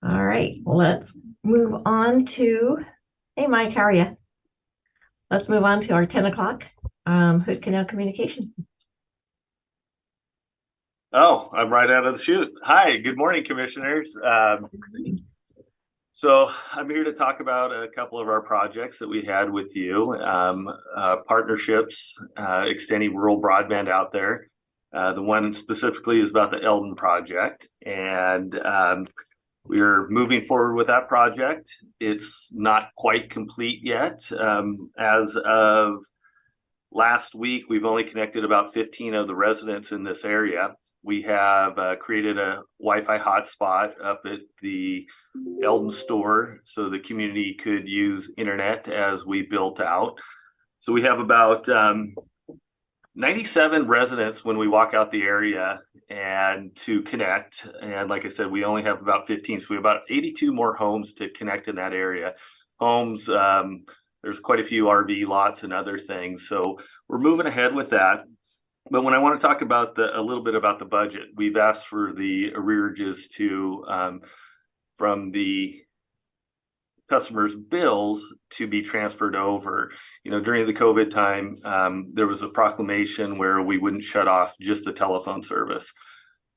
All right, let's move on to, hey Mike, how are you? Let's move on to our 10 o'clock Hood Canal Communication. Oh, I'm right out of the chute. Hi, good morning, commissioners. So I'm here to talk about a couple of our projects that we had with you, partnerships, extending rural broadband out there. The one specifically is about the Eldon project, and we are moving forward with that project. It's not quite complete yet. As of last week, we've only connected about 15 of the residents in this area. We have created a Wi-Fi hotspot up at the Eldon store so the community could use internet as we built out. So we have about 97 residents when we walk out the area and to connect. And like I said, we only have about 15. So we have about 82 more homes to connect in that area. Homes, there's quite a few RV lots and other things. So we're moving ahead with that. But when I want to talk about a little bit about the budget, we've asked for the arrearages from the customers' bills to be transferred over. You know, during the COVID time, there was a proclamation where we wouldn't shut off just the telephone service.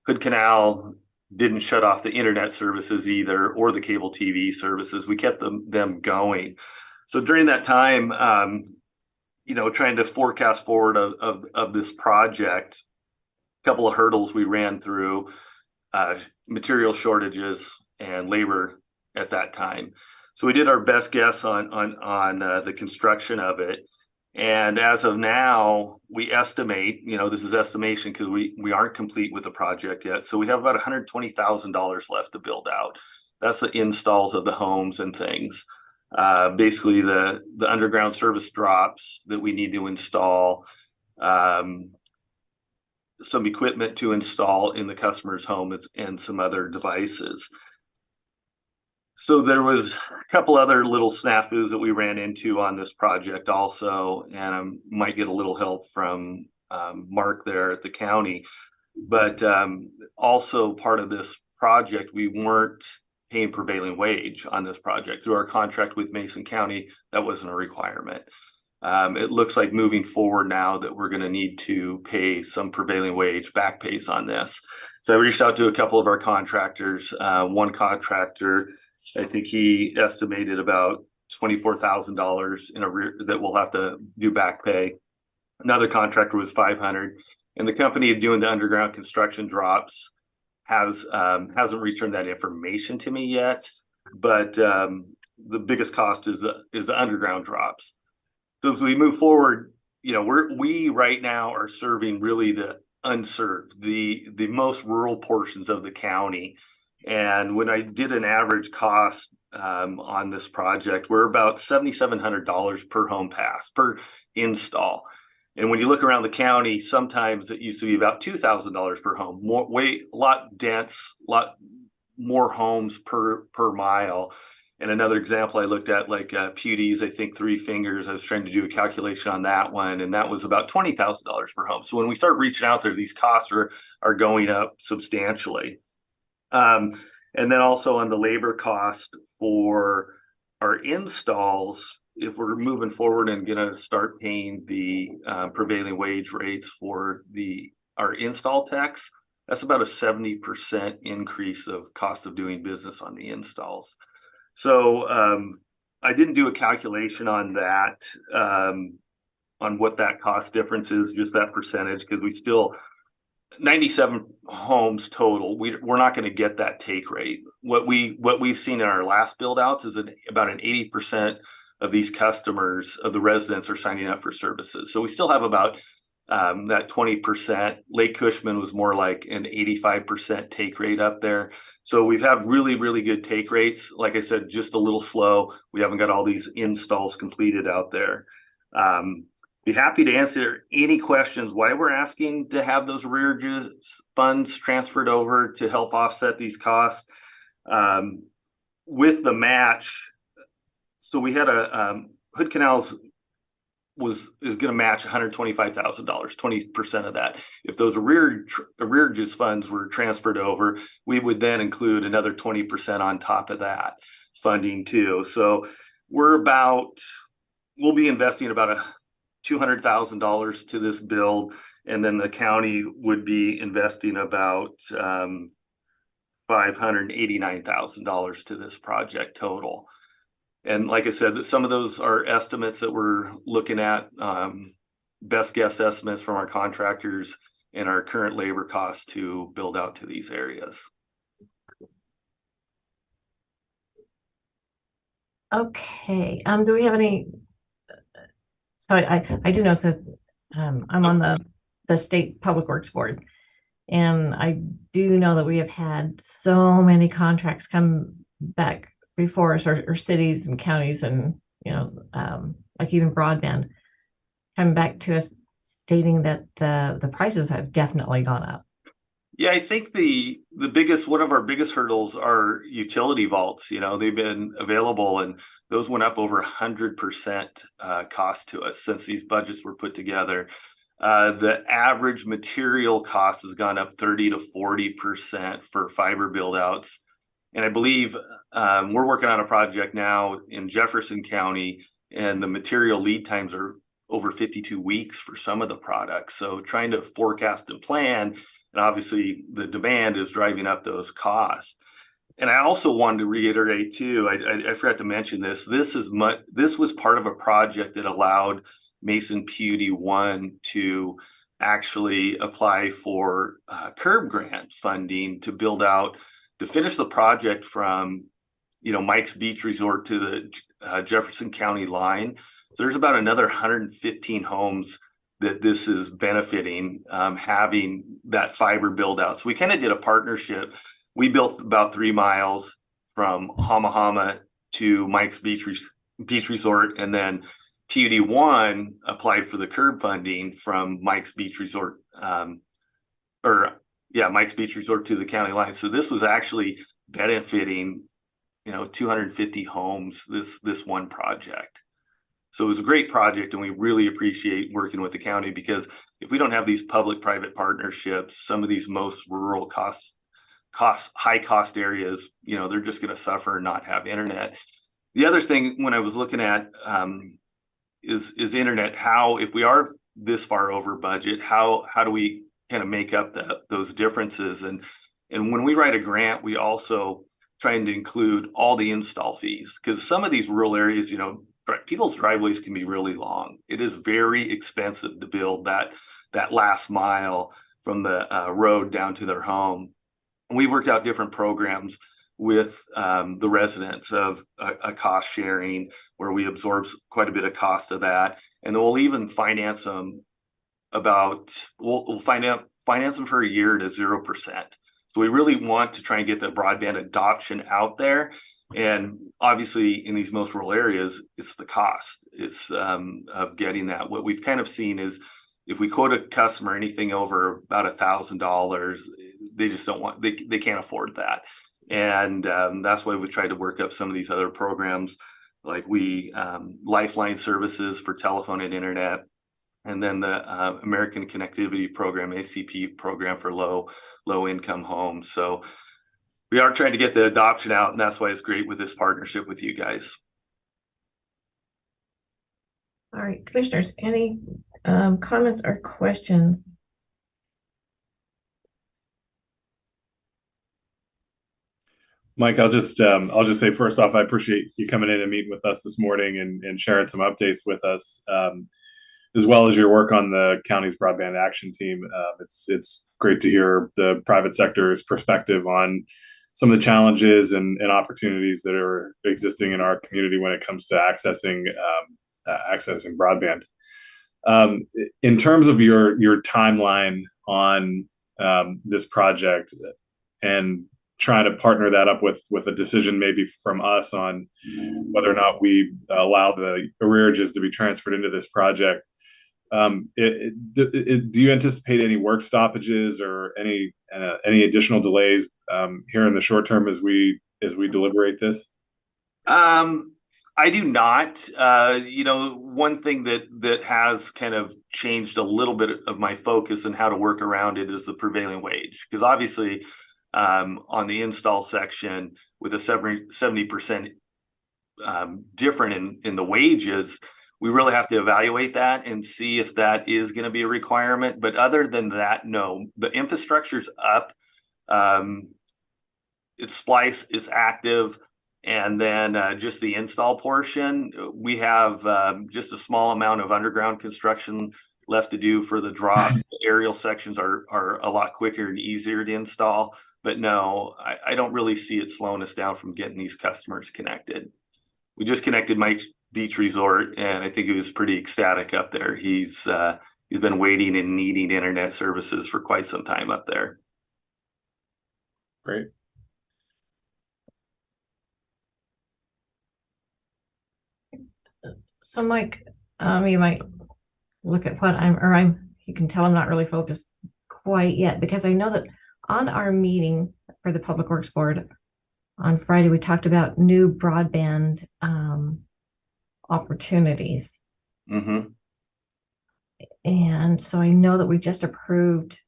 Hood Canal didn't shut off the internet services either, or the cable TV services. We kept them going. So during that time, trying to forecast forward of this project, a couple of hurdles we ran through, material shortages and labor at that time. So we did our best guess on the construction of it. And as of now, we estimate, this is estimation because we aren't complete with the project yet. So we have about $120,000 left to build out. That's the installs of the homes and things. Basically the underground service drops that we need to install, some equipment to install in the customer's home and some other devices. So there was a couple other little snafus that we ran into on this project also, and I might get a little help from Mark there at the county. But also part of this project, we weren't paying prevailing wage on this project. Through our contract with Mason County, that wasn't a requirement. It looks like moving forward now that we're going to need to pay some prevailing wage back pays on this. So I reached out to a couple of our contractors. One contractor, I think he estimated about $24,000 in arrear that we'll have to do back pay. Another contractor was $500, and the company doing the underground construction drops hasn't returned that information to me yet, but the biggest cost is the underground drops. So as we move forward, we right now are serving really the unserved, the most rural portions of the county. And when I did an average cost on this project, we're about $7,700 per home pass per install. And when you look around the county, sometimes it used to be about $2,000 per home, a lot dense, lot more homes per mile. And another example I looked at, like Pewdies, I think Three Fingers, I was trying to do a calculation on that one, and that was about $20,000 per home. So when we start reaching out there, these costs are going up substantially. And then also on the labor cost for our installs, if we're moving forward and going to start paying the prevailing wage rates for our install techs, that's about a 70% increase of cost of doing business on the installs. So I didn't do a calculation on that, on what that cost difference is, just that percentage, because we still 97 homes total. We're not going to get that take rate. What we've seen in our last build outs is about an 80% of these customers, of the residents, are signing up for services. So we still have about that 20%. Lake Cushman was more like an 85% take rate up there. So we've had really, really good take rates. Like I said, just a little slow. We haven't got all these installs completed out there. Be happy to answer any questions why we're asking to have those arrearages funds transferred over to help offset these costs. With the match, so we had Hood Canal's is going to match $125,000, 20% of that. If those arrearages funds were transferred over, we would then include another 20% on top of that funding too. So we'll be investing about $200,000 to this build, and then the county would be investing about $589,000 to this project total. And like I said, some of those are estimates that we're looking at, best guess estimates from our contractors and our current labor costs to build out to these areas. Okay. Do we have any? So I do know that I'm on the state public works board, and I do know that we have had so many contracts come back before us, or cities and counties, and like even broadband come back to us stating that the prices have definitely gone up. Yeah, I think one of our biggest hurdles are utility vaults. They've been available, and those went up over 100% cost to us since these budgets were put together. The average material cost has gone up 30 to 40% for fiber build outs. And I believe we're working on a project now in Jefferson County, and the material lead times are over 52 weeks for some of the products. So trying to forecast and plan, and obviously the demand is driving up those costs. And I also wanted to reiterate too, I forgot to mention this. This was part of a project that allowed Mason PUD-1 to actually apply for curb grant funding to build out, to finish the project from Mike's Beach Resort to the Jefferson County line. So there's about another 115 homes that this is benefiting, having that fiber build out. So we kind of did a partnership. We built about 3 miles from Hama Hama to Mike's Beach Resort, and then PUD-1 applied for the curb funding from Mike's Beach Resort, Mike's Beach Resort to the county line. So this was actually benefiting, 250 homes, this one project. So it was a great project, and we really appreciate working with the county, because if we don't have these public-private partnerships, some of these most rural high cost areas, they're just going to suffer and not have internet. The other thing when I was looking at is internet, if we are this far over budget, how do we kind of make up those differences? And when we write a grant, we also trying to include all the install fees, because some of these rural areas, people's driveways can be really long. It is very expensive to build that last mile from the road down to their home. And we've worked out different programs with the residents of a cost sharing, where we absorb quite a bit of cost of that, and then we'll even finance them we'll finance them for a year to 0%. So we really want to try and get the broadband adoption out there. And obviously in these most rural areas, it's the cost of getting that. What we've kind of seen is, if we quote a customer anything over about $1,000, they just don't want, they can't afford that. And that's why we tried to work up some of these other programs, like Lifeline services for telephone and internet, and then the American Connectivity Program, ACP program for low income homes. So we are trying to get the adoption out, and that's why it's great with this partnership with you guys. All right, commissioners, any comments or questions? Mike, I'll just say first off, I appreciate you coming in and meeting with us this morning and sharing some updates with us, as well as your work on the county's broadband action team. It's great to hear the private sector's perspective on some of the challenges and opportunities that are existing in our community when it comes to accessing broadband. In terms of your timeline on this project, and trying to partner that up with a decision maybe from us on whether or not we allow the arrearages to be transferred into this project, do you anticipate any work stoppages or any additional delays here in the short term as we deliberate this? I do not. One thing that has kind of changed a little bit of my focus and how to work around it is the prevailing wage. Because obviously, on the install section with a 70% different in the wages, we really have to evaluate that and see if that is going to be a requirement. But other than that, no, the infrastructure's up. It's Splice is active. And then just the install portion, we have just a small amount of underground construction left to do for the drops. The aerial sections are a lot quicker and easier to install. But no, I don't really see it slowing us down from getting these customers connected. We just connected Mike's Beach Resort, and I think he was pretty ecstatic up there. He's been waiting and needing internet services for quite some time up there. Great. So Mike, you might look at what you can tell I'm not really focused quite yet, because I know that on our meeting for the Public Works Board on Friday, we talked about new broadband opportunities. Mm-hmm. And so I know that we just approved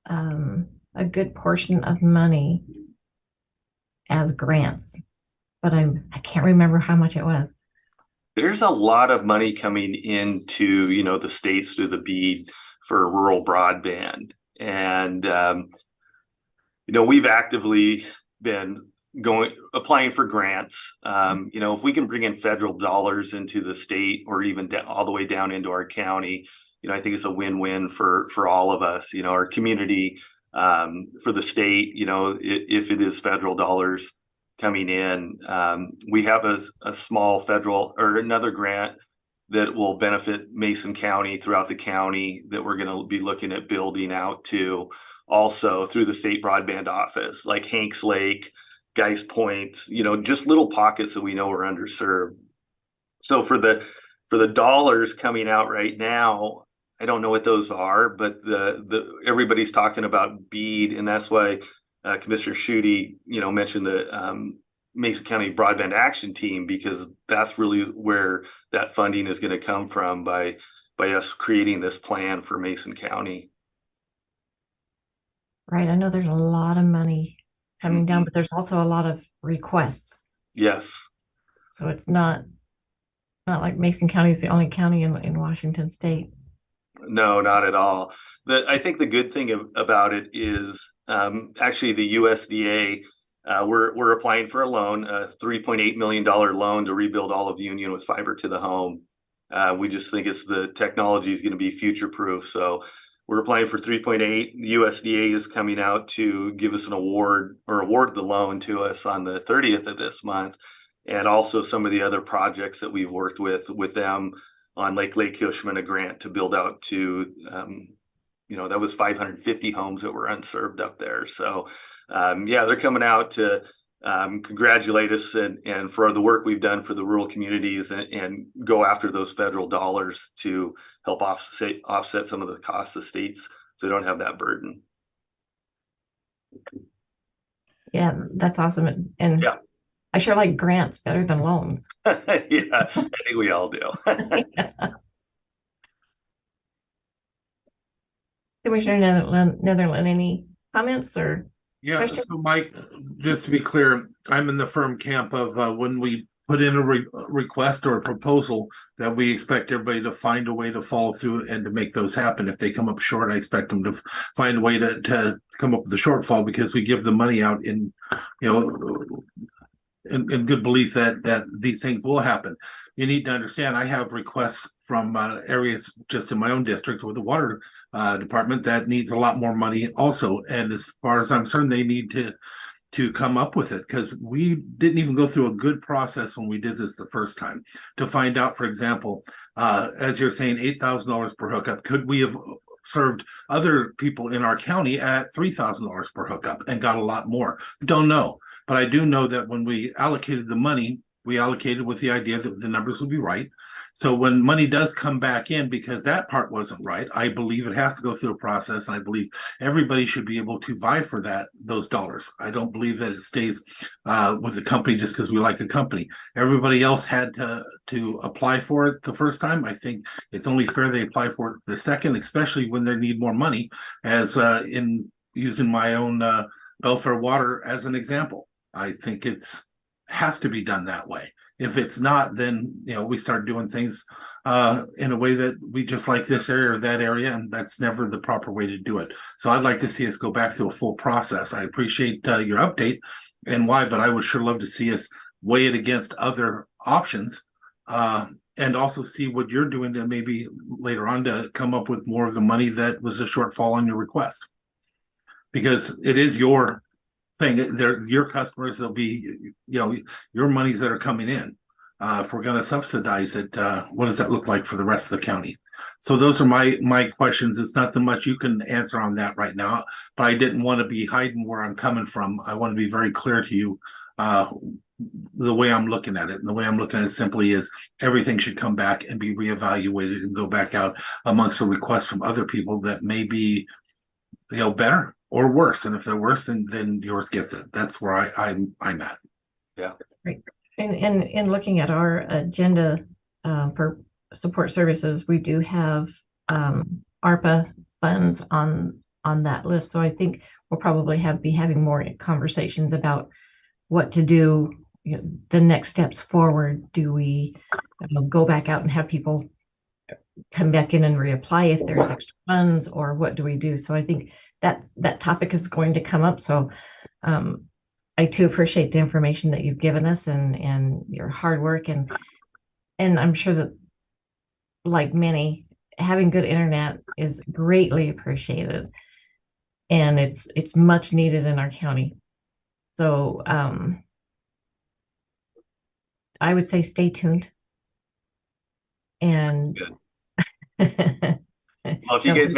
a good portion of money as grants, but I can't remember how much it was. There's a lot of money coming into, the states through the BEAD for rural broadband. And, we've actively been applying for grants. If we can bring in federal dollars into the state or even all the way down into our county, I think it's a win-win for all of us, our community, for the state, if it is federal dollars coming in. We have a small federal or another grant that will benefit Mason County throughout the county that we're going to be looking at building out to also through the state broadband office, like Hanks Lake, Geist Points, just little pockets that we know are underserved. So for the dollars coming out right now, I don't know what those are, but everybody's talking about BEAD, and that's why Commissioner Schutte, mentioned the Mason County Broadband Action Team, because that's really where that funding is going to come from by us creating this plan for Mason County. Right. I know there's a lot of money coming down, but there's also a lot of requests. Yes. So it's not like Mason County is the only county in Washington State. No, not at all. I think the good thing about it is actually the USDA, we're applying for a loan, a $3.8 million loan to rebuild all of Union with fiber to the home. We just think the technology is going to be future proof. So we're applying for 3.8. The USDA is coming out to give us an award the loan to us on the 30th of this month. And also some of the other projects that we've worked with them on Lake Cushman, a grant to build out to, that was 550 homes that were unserved up there. So, they're coming out to congratulate us and for the work we've done for the rural communities and go after those federal dollars to help offset some of the costs of states so they don't have that burden. Yeah, that's awesome. And yeah. I sure like grants better than loans. Yeah, I think we all do. Commissioner Netherland, any comments or questions? So Mike, just to be clear, I'm in the firm camp of when we put in a request or a proposal that we expect everybody to find a way to follow through and to make those happen. If they come up short, I expect them to find a way to come up with a shortfall, because we give the money out in good belief that these things will happen. You need to understand, I have requests from areas just in my own district with the water department that needs a lot more money also. And as far as I'm concerned, they need to come up with it, because we didn't even go through a good process when we did this the first time to find out, for example, as you're saying, $8,000 per hookup. Could we have served other people in our county at $3,000 per hookup and got a lot more? Don't know. But I do know that when we allocated the money, we allocated with the idea that the numbers would be right. So when money does come back in, because that part wasn't right, I believe it has to go through a process, and I believe everybody should be able to vie for those dollars. I don't believe that it stays with the company just because we like a company. Everybody else had to apply for it the first time. I think it's only fair they apply for it the second, especially when they need more money, as in using my own Belfair Water as an example. I think has to be done that way. If it's not, then we start doing things in a way that we just like this area or that area, and that's never the proper way to do it. So I'd like to see us go back through a full process. I appreciate your update and why, but I would sure love to see us weigh it against other options, and also see what you're doing to maybe later on to come up with more of the money that was a shortfall on your request, because it is your thing. They're your customers. They'll be, your monies that are coming in. If we're going to subsidize it, what does that look like for the rest of the county? So those are my questions. It's not that much you can answer on that right now, but I didn't want to be hiding where I'm coming from. I want to be very clear to you the way I'm looking at it. And the way I'm looking at it simply is everything should come back and be reevaluated and go back out amongst the requests from other people that may be, better or worse. And if they're worse, then yours gets it. That's where I'm at. Yeah. Right. And in looking at our agenda for support services, we do have ARPA funds on that list. So I think we'll probably be having more conversations about what to do, the next steps forward. Do we go back out and have people come back in and reapply if there's extra funds, or what do we do? So I think that topic is going to come up. So I too appreciate the information that you've given us and your hard work, and I'm sure that, like many, having good internet is greatly appreciated, and it's much needed in our county. So I would say stay tuned. And well, if you guys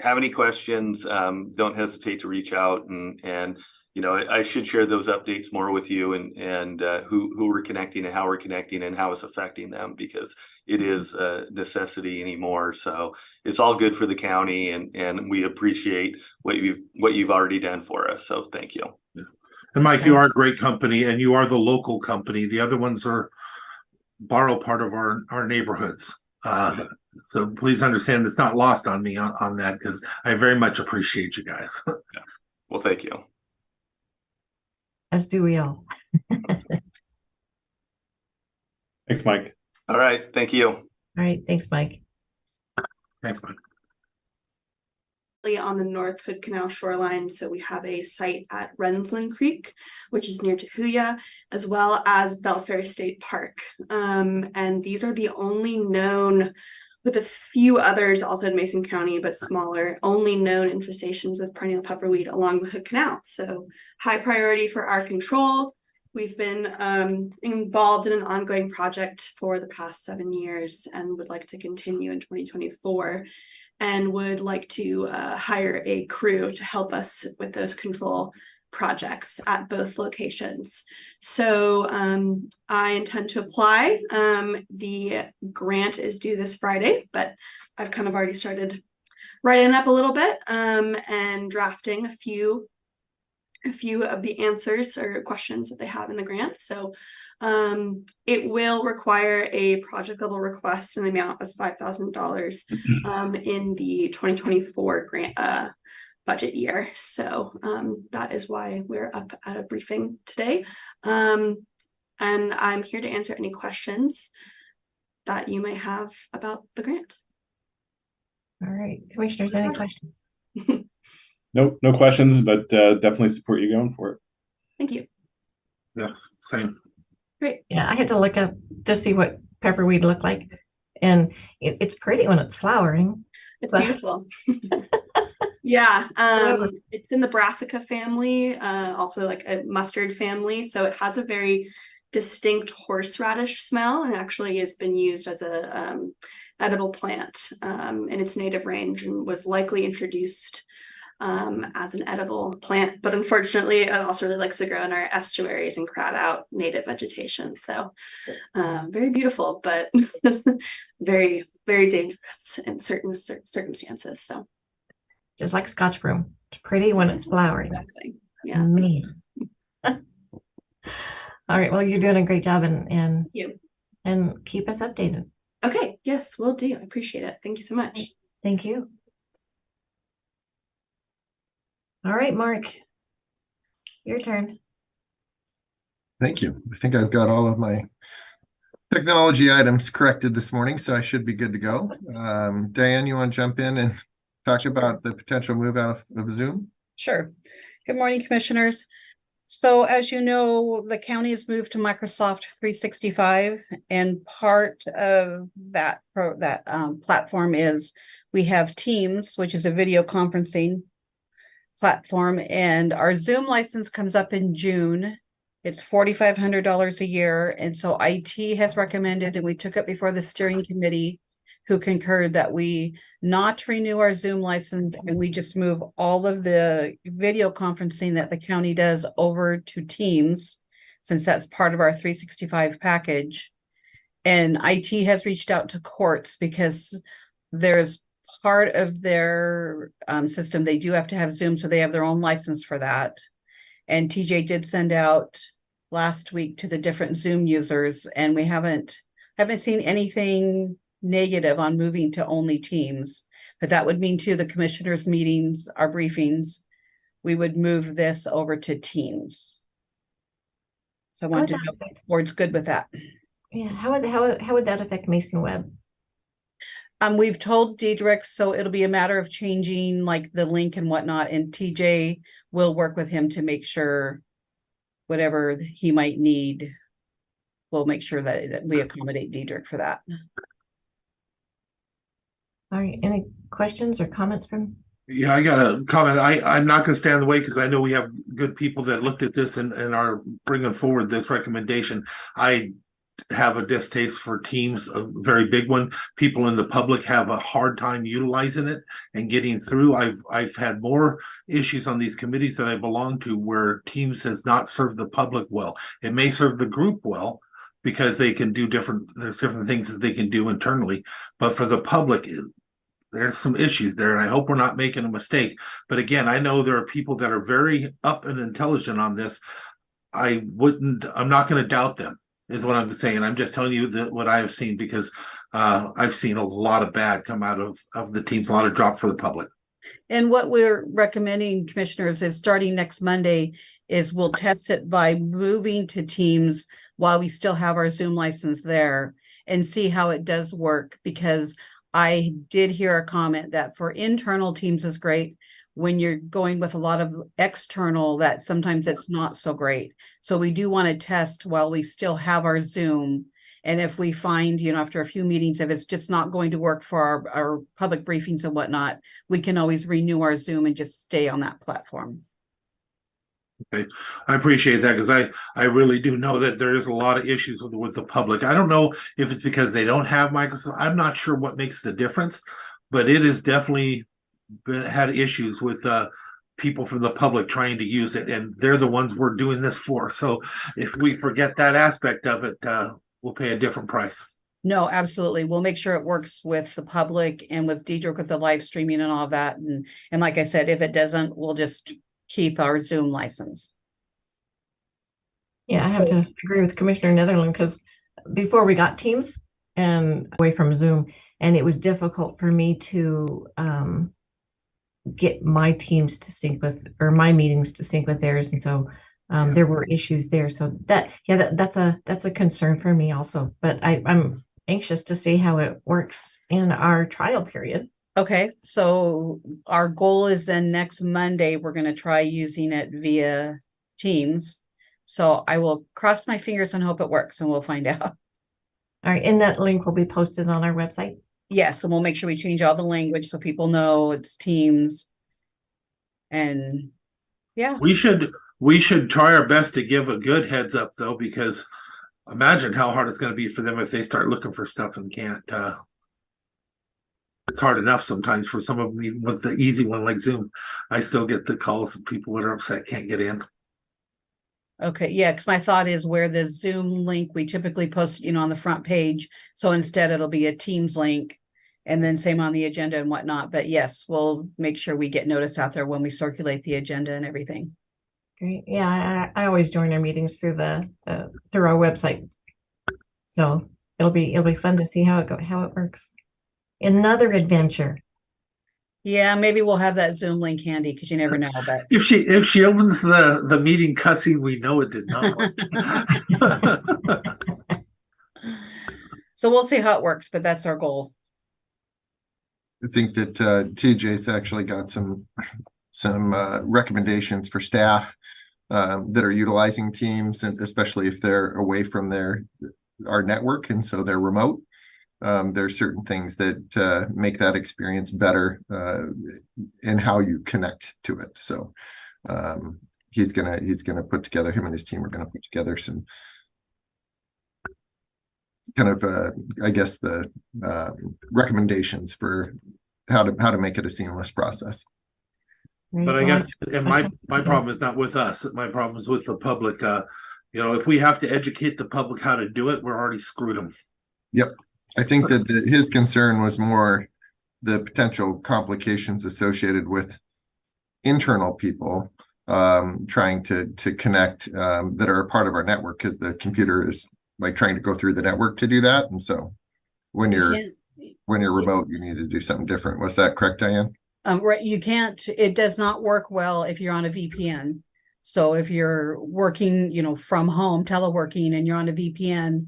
have any questions, don't hesitate to reach out, and I should share those updates more with you, and who we're connecting and how we're connecting and how it's affecting them, because it is a necessity anymore. So it's all good for the county, and we appreciate what you've already done for us. So thank you. And Mike, you are a great company, and you are the local company. The other ones are borrow part of our neighborhoods. So please understand, it's not lost on me on that, because I very much appreciate you guys. Yeah. Well, thank you. As do we all. Thanks, Mike. All right. Thank you. All right. Thanks, Mike. Thanks, Mike. On the North Hood Canal shoreline. So we have a site at Rensland Creek, which is near Tahuya, as well as Belfair State Park. And these are the only known, with a few others also in Mason County, but smaller, only known infestations of perennial pepperweed along the Hood Canal. So high priority for our control. We've been involved in an ongoing project for the past 7 years and would like to continue in 2024, and would like to hire a crew to help us with those control projects at both locations. So I intend to apply. The grant is due this Friday, but I've kind of already started writing up a little bit and drafting a few of the answers or questions that they have in the grant. So it will require a project level request in the amount of $5,000 in the 2024 grant budget year. So that is why we're up at a briefing today. And I'm here to answer any questions that you may have about the grant. All right, commissioners, any questions? Nope, no questions, but definitely support you going for it. Thank you. Yes, same. Great. Yeah, I had to look up to see what pepperweed looked like, and it's pretty when it's flowering. It's beautiful. Yeah, it's in the Brassica family, also like a mustard family. So it has a very distinct horseradish smell, and actually has been used as a edible plant in its native range, and was likely introduced as an edible plant. But unfortunately, it also really likes to grow in our estuaries and crowd out native vegetation. So very beautiful, but very, very dangerous in certain circumstances. So Just like Scotch broom. It's pretty when it's flowering. exactly. Yeah. Man. All right. Well, you're doing a great job and keep us updated. Okay. Yes, will do. I appreciate it. Thank you so much. Thank you. All right, Mark. Your turn. Thank you. I think I've got all of my technology items corrected this morning, so I should be good to go. Diane, you want to jump in and talk about the potential move out of Zoom? Sure. Good morning, commissioners. So as you know, the county has moved to Microsoft 365, and part of that platform is we have Teams, which is a video conferencing platform, and our Zoom license comes up in June. It's $4,500 a year, and so IT has recommended, and we took it before the steering committee, who concurred that we not renew our Zoom license and we just move all of the video conferencing that the county does over to Teams, since that's part of our 365 package. And IT has reached out to courts because there's part of their system, they do have to have Zoom, so they have their own license for that. And TJ did send out last week to the different Zoom users, and we haven't seen anything negative on moving to only Teams, but that would mean too the commissioners' meetings, our briefings, we would move this over to Teams. So I wanted to know if the board's good with that. Yeah, how would that affect Mason Web? We've told Diedrich, so it'll be a matter of changing like the link and whatnot, and TJ will work with him to make sure whatever he might need, we'll make sure that we accommodate Diedrich for that. All right, any questions or comments from? Yeah, I got a comment. I'm not going to stand in the way because I know we have good people that looked at this and are bringing forward this recommendation. I have a distaste for Teams, a very big one. People in the public have a hard time utilizing it and getting through. I've had more issues on these committees that I belong to where Teams has not served the public well. It may serve the group well because they can do there's different things that they can do internally, but for the public, there's some issues there, and I hope we're not making a mistake. But again, I know there are people that are very up and intelligent on this. I'm not going to doubt them, is what I'm saying. I'm just telling you what I have seen, because I've seen a lot of bad come out of the Teams, a lot of drop for the public. And what we're recommending, commissioners, is starting next Monday is we'll test it by moving to Teams while we still have our Zoom license there and see how it does work, because I did hear a comment that for internal Teams is great. When you're going with a lot of external, that sometimes it's not so great. So we do want to test while we still have our Zoom. And if we find, after a few meetings, if it's just not going to work for our public briefings and whatnot, we can always renew our Zoom and just stay on that platform. Okay, I appreciate that, because I really do know that there is a lot of issues with the public. I don't know if it's because they don't have Microsoft. I'm not sure what makes the difference, but it has definitely had issues with people from the public trying to use it, and they're the ones we're doing this for. So if we forget that aspect of it, we'll pay a different price. No, absolutely. We'll make sure it works with the public and with Diedrich with the live streaming and all of that. And like I said, if it doesn't, we'll just keep our Zoom license. Yeah, I have to agree with Commissioner Netherland, because before we got Teams and away from Zoom, and it was difficult for me to get my teams to sync with, or my meetings to sync with theirs, and so there were issues there. So that's a concern for me also. But I'm anxious to see how it works in our trial period. Okay, so our goal is then next Monday, we're going to try using it via Teams. So I will cross my fingers and hope it works, and we'll find out. All right, and that link will be posted on our website. Yes, and we'll make sure we change all the language so people know it's Teams. And yeah. We should try our best to give a good heads up, though, because imagine how hard it's going to be for them if they start looking for stuff and can't. it's hard enough sometimes for some of them, even with the easy one like Zoom. I still get the calls of people that are upset can't get in. Okay, yeah, because my thought is where the Zoom link, we typically post, on the front page. So instead it'll be a Teams link and then same on the agenda and whatnot. But yes, we'll make sure we get notice out there when we circulate the agenda and everything. Great. Yeah, I always join our meetings through through our website. So it'll be fun to see how it works. Another adventure. Yeah, maybe we'll have that Zoom link handy because you never know. But If she opens the meeting cussing, we know it did not work. so we'll see how it works, but that's our goal. I think that TJ's actually got some recommendations for staff that are utilizing Teams, and especially if they're away from our network and so they're remote. There's certain things that make that experience better in how you connect to it. So he's gonna put together, him and his team are gonna put together some kind of I guess the recommendations for how to make it a seamless process. But I guess, and my problem is not with us. My problem is with the public. If we have to educate the public how to do it, we're already screwed them. Yep. I think that his concern was more the potential complications associated with internal people trying to connect that are a part of our network, because the computer is like trying to go through the network to do that. And so when you're remote, you need to do something different. Was that correct, Diane? Right. You can't, it does not work well if you're on a VPN. So if you're working, from home, teleworking, and you're on a VPN,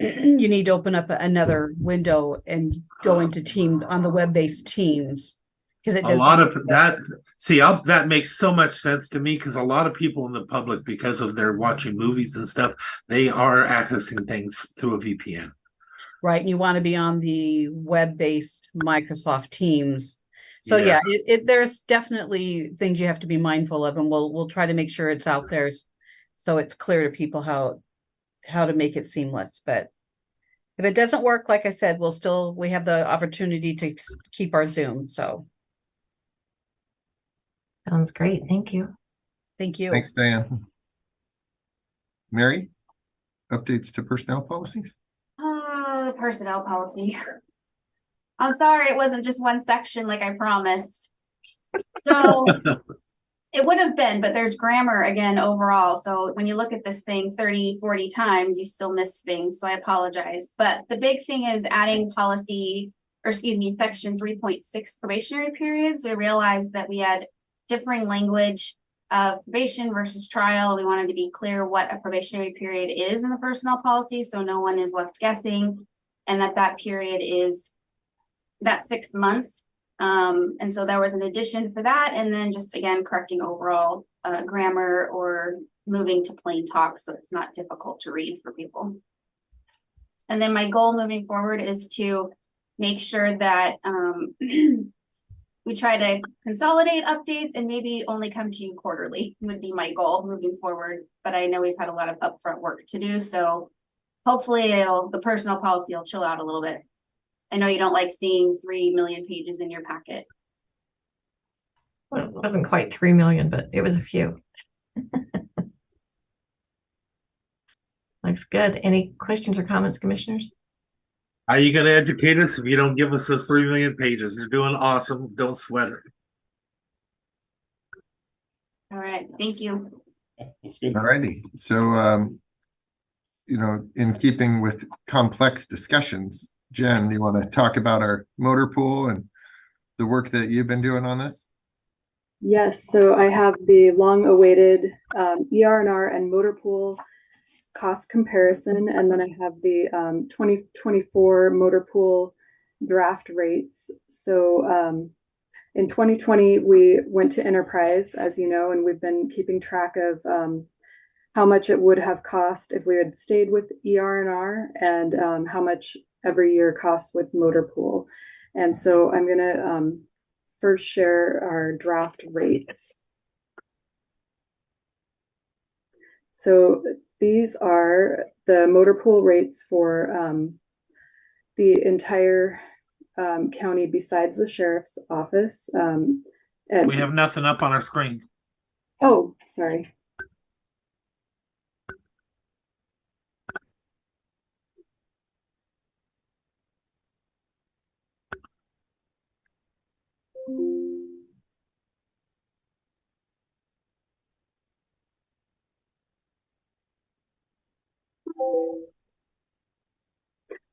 you need to open up another window and go into Teams on the web-based Teams, because it does a lot of that. See, that makes so much sense to me, because a lot of people in the public, because of their watching movies and stuff, they are accessing things through a VPN. Right, and you want to be on the web-based Microsoft Teams. So yeah, there's definitely things you have to be mindful of, and we'll try to make sure it's out there so it's clear to people how to make it seamless. But if it doesn't work, like I said, we have the opportunity to keep our Zoom. So sounds great. Thank you. Thank you. Thanks, Diane. Mary, updates to personnel policies? Personnel policy. I'm sorry, it wasn't just one section like I promised. So it would have been, but there's grammar again overall. So when you look at this thing 30, 40 times, you still miss things. So I apologize. But the big thing is adding section 3.6 probationary periods. We realized that we had differing language of probation versus trial. We wanted to be clear what a probationary period is in the personnel policy, so no one is left guessing, and that period is that 6 months. And so there was an addition for that, and then just again correcting overall grammar or moving to plain talk so it's not difficult to read for people. And then my goal moving forward is to make sure that we try to consolidate updates and maybe only come to you quarterly would be my goal moving forward. But I know we've had a lot of upfront work to do, so hopefully the personnel policy will chill out a little bit. I know you don't like seeing 3 million pages in your packet. Well, it wasn't quite 3 million, but it was a few. Looks good. Any questions or comments, commissioners? How are you going to educate us if you don't give us those 3 million pages? You're doing awesome. Don't sweat it. All right, thank you. That's good. All righty. So, in keeping with complex discussions, Jen, you want to talk about our motor pool and the work that you've been doing on this? Yes, so I have the long-awaited ER&R and motor pool cost comparison, and then I have the 2024 motor pool draft rates. So in 2020, we went to enterprise, as you know, and we've been keeping track of how much it would have cost if we had stayed with ER&R, and how much every year costs with motor pool. And so I'm going to first share our draft rates. So these are the motor pool rates for the entire county besides the sheriff's office. And We have nothing up on our screen. oh, sorry.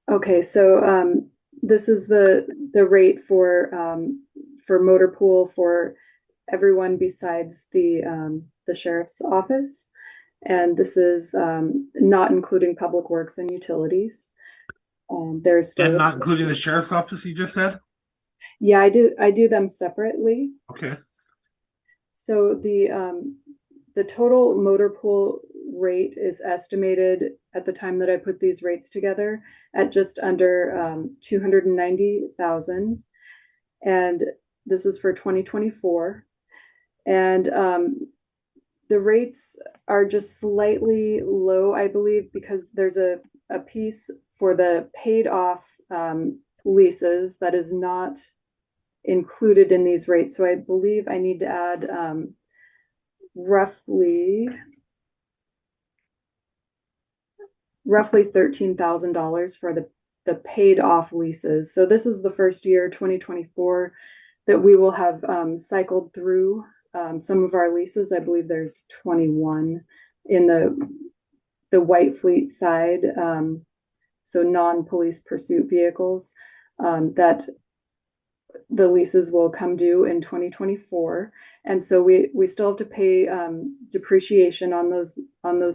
Okay, so this is the rate for motor pool for everyone besides the sheriff's office, and this is not including public works and utilities. There's still And not including the sheriff's office, you just said? yeah, I do them separately. Okay. So the total motor pool rate is estimated at the time that I put these rates together at just under 290,000, and this is for 2024. And the rates are just slightly low, I believe, because there's a piece for the paid off leases that is not included in these rates. So I believe I need to add roughly $13,000 for the paid off leases. So this is the first year, 2024, that we will have cycled through some of our leases. I believe there's 21 in the white fleet side, so non-police pursuit vehicles that the leases will come due in 2024, and so we still have to pay depreciation on those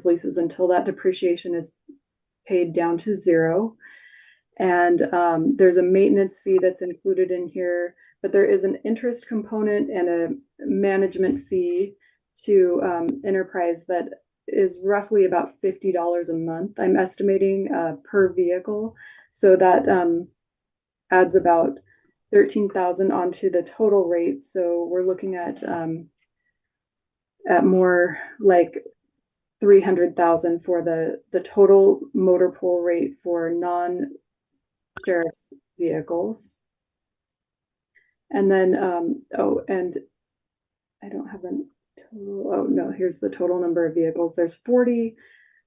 leases until that depreciation is paid down to zero. And there's a maintenance fee that's included in here, but there is an interest component and a management fee to Enterprise that is roughly about $50 a month, I'm estimating, per vehicle. So that adds about 13,000 onto the total rate. So we're looking at more like 300,000 for the total motor pool rate for non-sheriff's vehicles. And then, and I don't have a total, oh no, here's the total number of vehicles. There's 40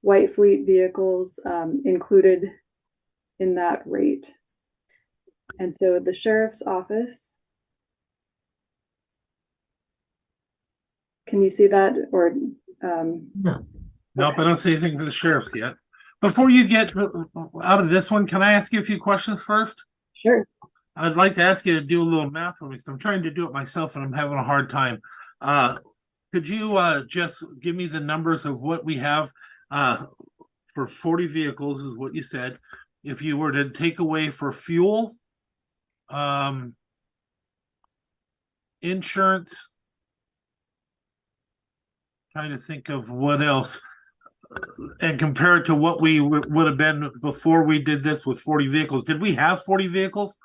white fleet vehicles included in that rate. And so the sheriff's office, can you see that? Or No. Nope, I don't see anything for the sheriff's yet. Before you get out of this one, can I ask you a few questions first? Sure. I'd like to ask you to do a little math for me because I'm trying to do it myself and I'm having a hard time. Could you just give me the numbers of what we have for 40 vehicles is what you said. If you were to take away for fuel, insurance, trying to think of what else, and compare it to what we would have been before we did this with 40 vehicles. Did we have 40 vehicles?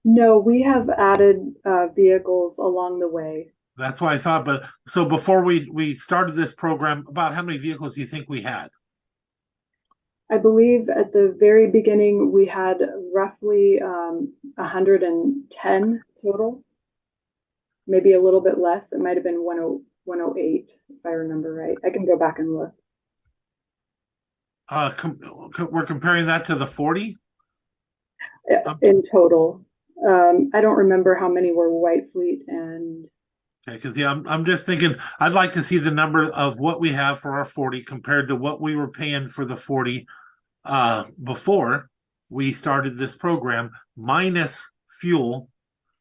No, we have added vehicles along the way. That's what I thought. But so before we started this program, about how many vehicles do you think we had? I believe at the very beginning we had roughly 110 total, maybe a little bit less. It might have been 108 if I remember right. I can go back and look. We're comparing that to the 40 in total. I don't remember how many were white fleet and. Okay, because yeah, I'm just thinking I'd like to see the number of what we have for our 40 compared to what we were paying for the 40 before we started this program, minus fuel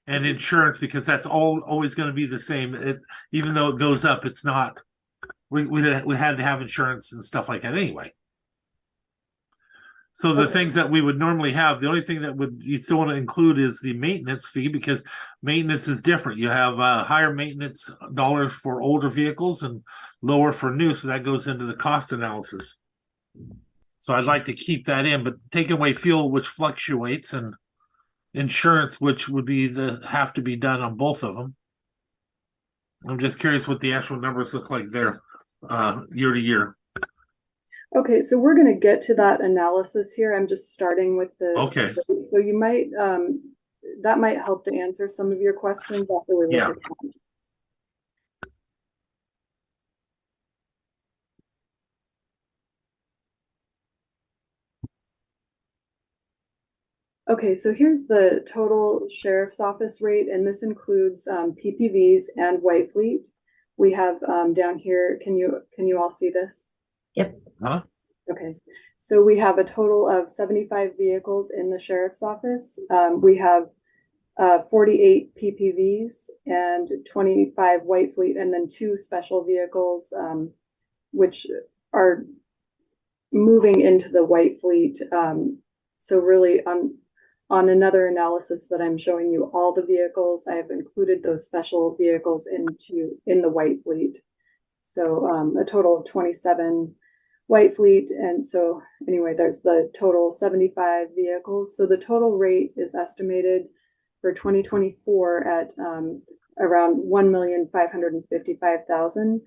and insurance, because that's always going to be the same. Even though it goes up, it's not. We had to have insurance and stuff like that anyway. So the things that we would normally have, the only thing that you still want to include is the maintenance fee, because maintenance is different. You have higher maintenance dollars for older vehicles and lower for new, so that goes into the cost analysis. So I'd like to keep that in, but taking away fuel, which fluctuates, and insurance, which would be have to be done on both of them. I'm just curious what the actual numbers look like there year to year. Okay, so we're gonna get to that analysis here. I'm just starting with the. Okay. So you might, that might help to answer some of your questions after we look Yeah. at that. Okay, so here's the total sheriff's office rate, and this includes PPVs and white fleet. We have down here, can you all see this? Yep. Huh? Okay, so we have a total of 75 vehicles in the sheriff's office. We have 48 PPVs and 25 white fleet, and then 2 special vehicles, which are moving into the white fleet. So really on another analysis that I'm showing you all the vehicles, I have included those special vehicles in the white fleet. So a total of 27 white fleet. And so anyway, there's the total 75 vehicles. So the total rate is estimated for 2024 at around 1,555,000.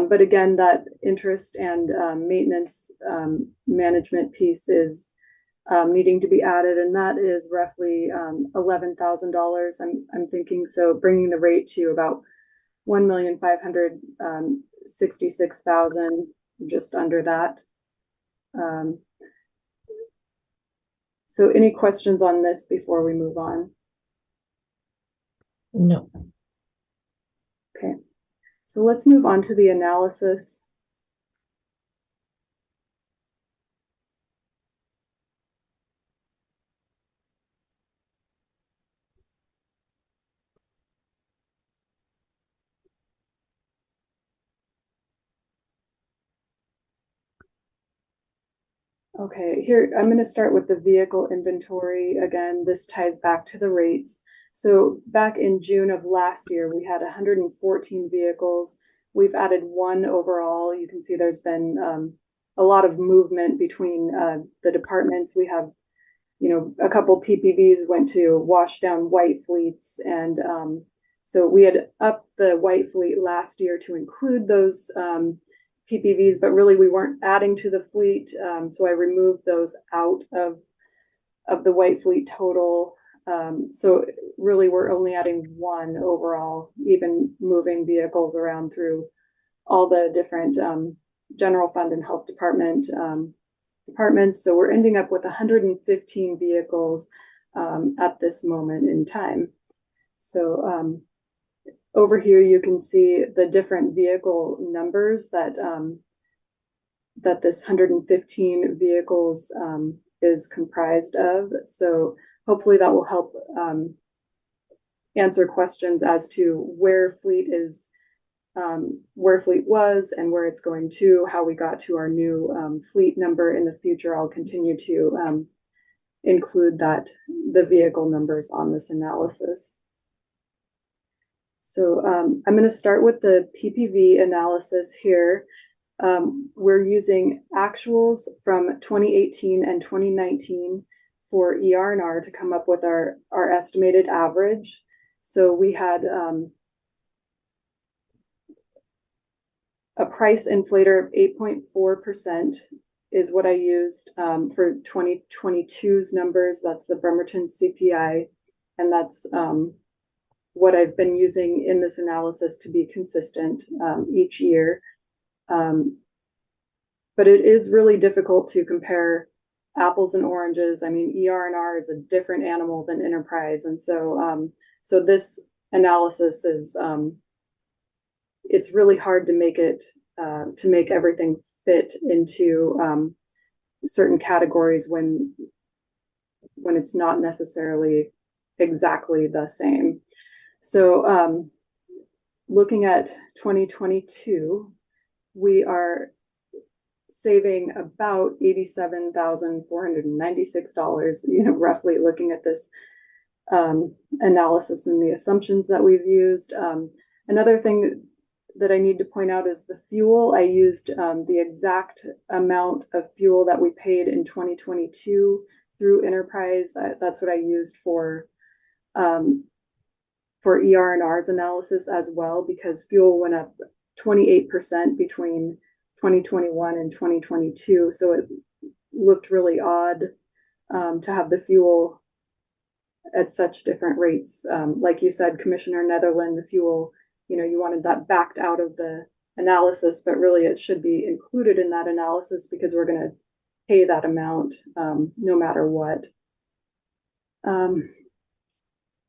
But again, that interest and maintenance management piece is needing to be added, and that is roughly $11,000. I'm thinking, so bringing the rate to about 1,566,000, just under that. So any questions on this before we move on? No. Okay, so let's move on to the analysis. Okay, here I'm going to start with the vehicle inventory. Again, this ties back to the rates. So back in June of last year, we had 114 vehicles. We've added 1 overall. You can see there's been a lot of movement between the departments. We have, a couple PPVs went to wash down white fleets. And so we had upped the white fleet last year to include those PPVs, but really we weren't adding to the fleet. So I removed those out of the white fleet total. So really we're only adding 1 overall, even moving vehicles around through all the different general fund and health department departments. So we're ending up with 115 vehicles at this moment in time. So over here, you can see the different vehicle numbers that that this 115 vehicles is comprised of. So hopefully that will help answer questions as to where fleet is, where fleet was and where it's going to, how we got to our new fleet number. In the future, I'll continue to include the vehicle numbers on this analysis. So I'm going to start with the PPV analysis here. We're using actuals from 2018 and 2019 for ER&R to come up with our estimated average. So we had a price inflator of 8.4% is what I used for 2022's numbers. That's the Bremerton CPI, and that's what I've been using in this analysis to be consistent each year. But it is really difficult to compare apples and oranges. I mean, ER&R is a different animal than enterprise. And so, so this analysis is, it's really hard to make it, to make everything fit into certain categories when it's not necessarily exactly the same. So looking at 2022, we are saving about $87,496, roughly, looking at this analysis and the assumptions that we've used. Another thing that I need to point out is the fuel. I used the exact amount of fuel that we paid in 2022 through Enterprise. That's what I used for ER&R's analysis as well, because fuel went up 28% between 2021 and 2022. So it looked really odd to have the fuel at such different rates. Like you said, Commissioner Netherland, the fuel, you wanted that backed out of the analysis, but really it should be included in that analysis because we're going to pay that amount no matter what.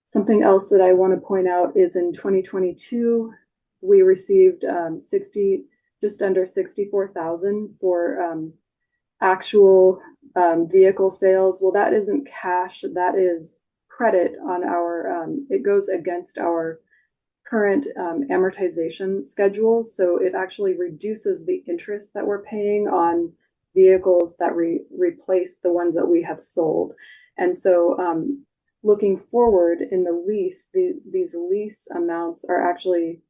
Something else that I want to point out is in 2022, we received just under 64,000 for actual vehicle sales. Well, that isn't cash, that is credit on our, it goes against our current amortization schedules. So it actually reduces the interest that we're paying on vehicles that replace the ones that we have sold. And so looking forward in the lease, these lease amounts are actually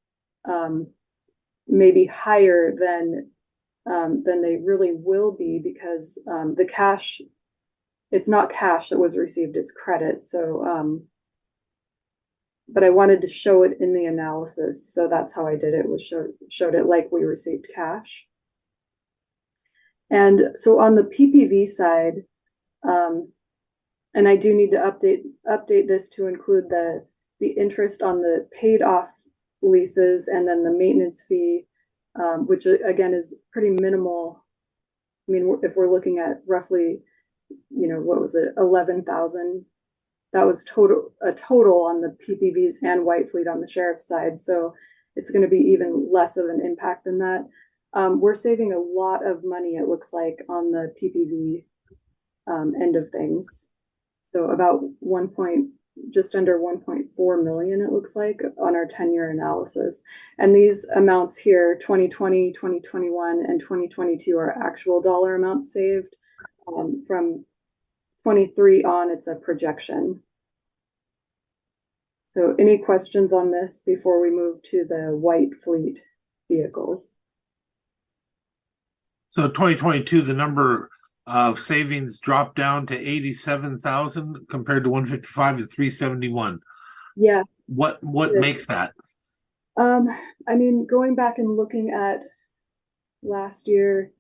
maybe higher than they really will be because the cash, it's not cash that was received, it's credit. So, but I wanted to show it in the analysis. So that's how I did it, was showed it like we received cash. And so on the PPV side, and I do need to update this to include the interest on the paid off leases and then the maintenance fee, which again is pretty minimal. I mean, if we're looking at roughly, what was it, 11,000, that was a total on the PPVs and White Fleet on the sheriff's side. So it's going to be even less of an impact than that. We're saving a lot of money, it looks like, on the PPV end of things. So about just under 1.4 million, it looks like, on our 10-year analysis. And these amounts here, 2020, 2021, and 2022 are actual dollar amounts saved. From 23 on, it's a projection. So any questions on this before we move to the White Fleet vehicles? So 2022, the number of savings dropped down to 87,000 compared to 155 to 371. Yeah. What makes that? I mean, going back and looking at last year,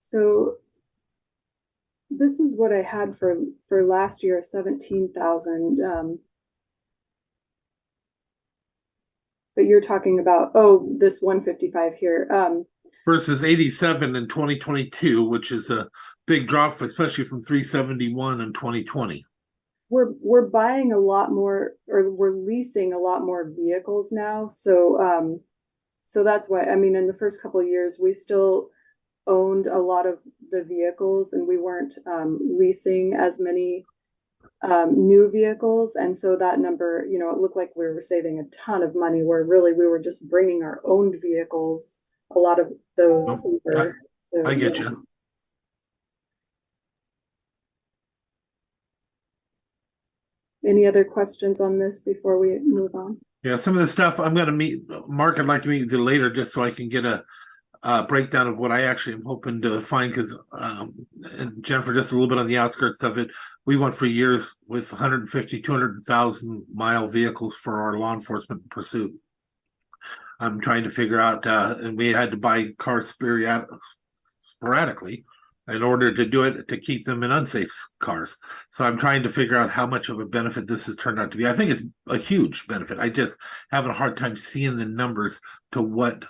so this is what I had for last year, 17,000. But you're talking about, this 155 here. Versus 87 in 2022, which is a big drop, especially from 371 in 2020. We're buying a lot more, or we're leasing a lot more vehicles now. So so that's why, I mean, in the first couple of years, we still owned a lot of the vehicles and we weren't leasing as many new vehicles. And so that number, it looked like we were saving a ton of money, where really we were just bringing our owned vehicles, a lot of those over. So, I get you. Any other questions on this before we move on? Yeah, some of the stuff I'm going to meet Mark. I'd like to meet with you later just so I can get a breakdown of what I actually am hoping to find, because and Jennifer, just a little bit on the outskirts of it, we went for years with 150, 200,000 mile vehicles for our law enforcement pursuit. I'm trying to figure out, and we had to buy cars sporadically in order to do it, to keep them in unsafe cars. So I'm trying to figure out how much of a benefit this has turned out to be. I think it's a huge benefit. I just having a hard time seeing the numbers to what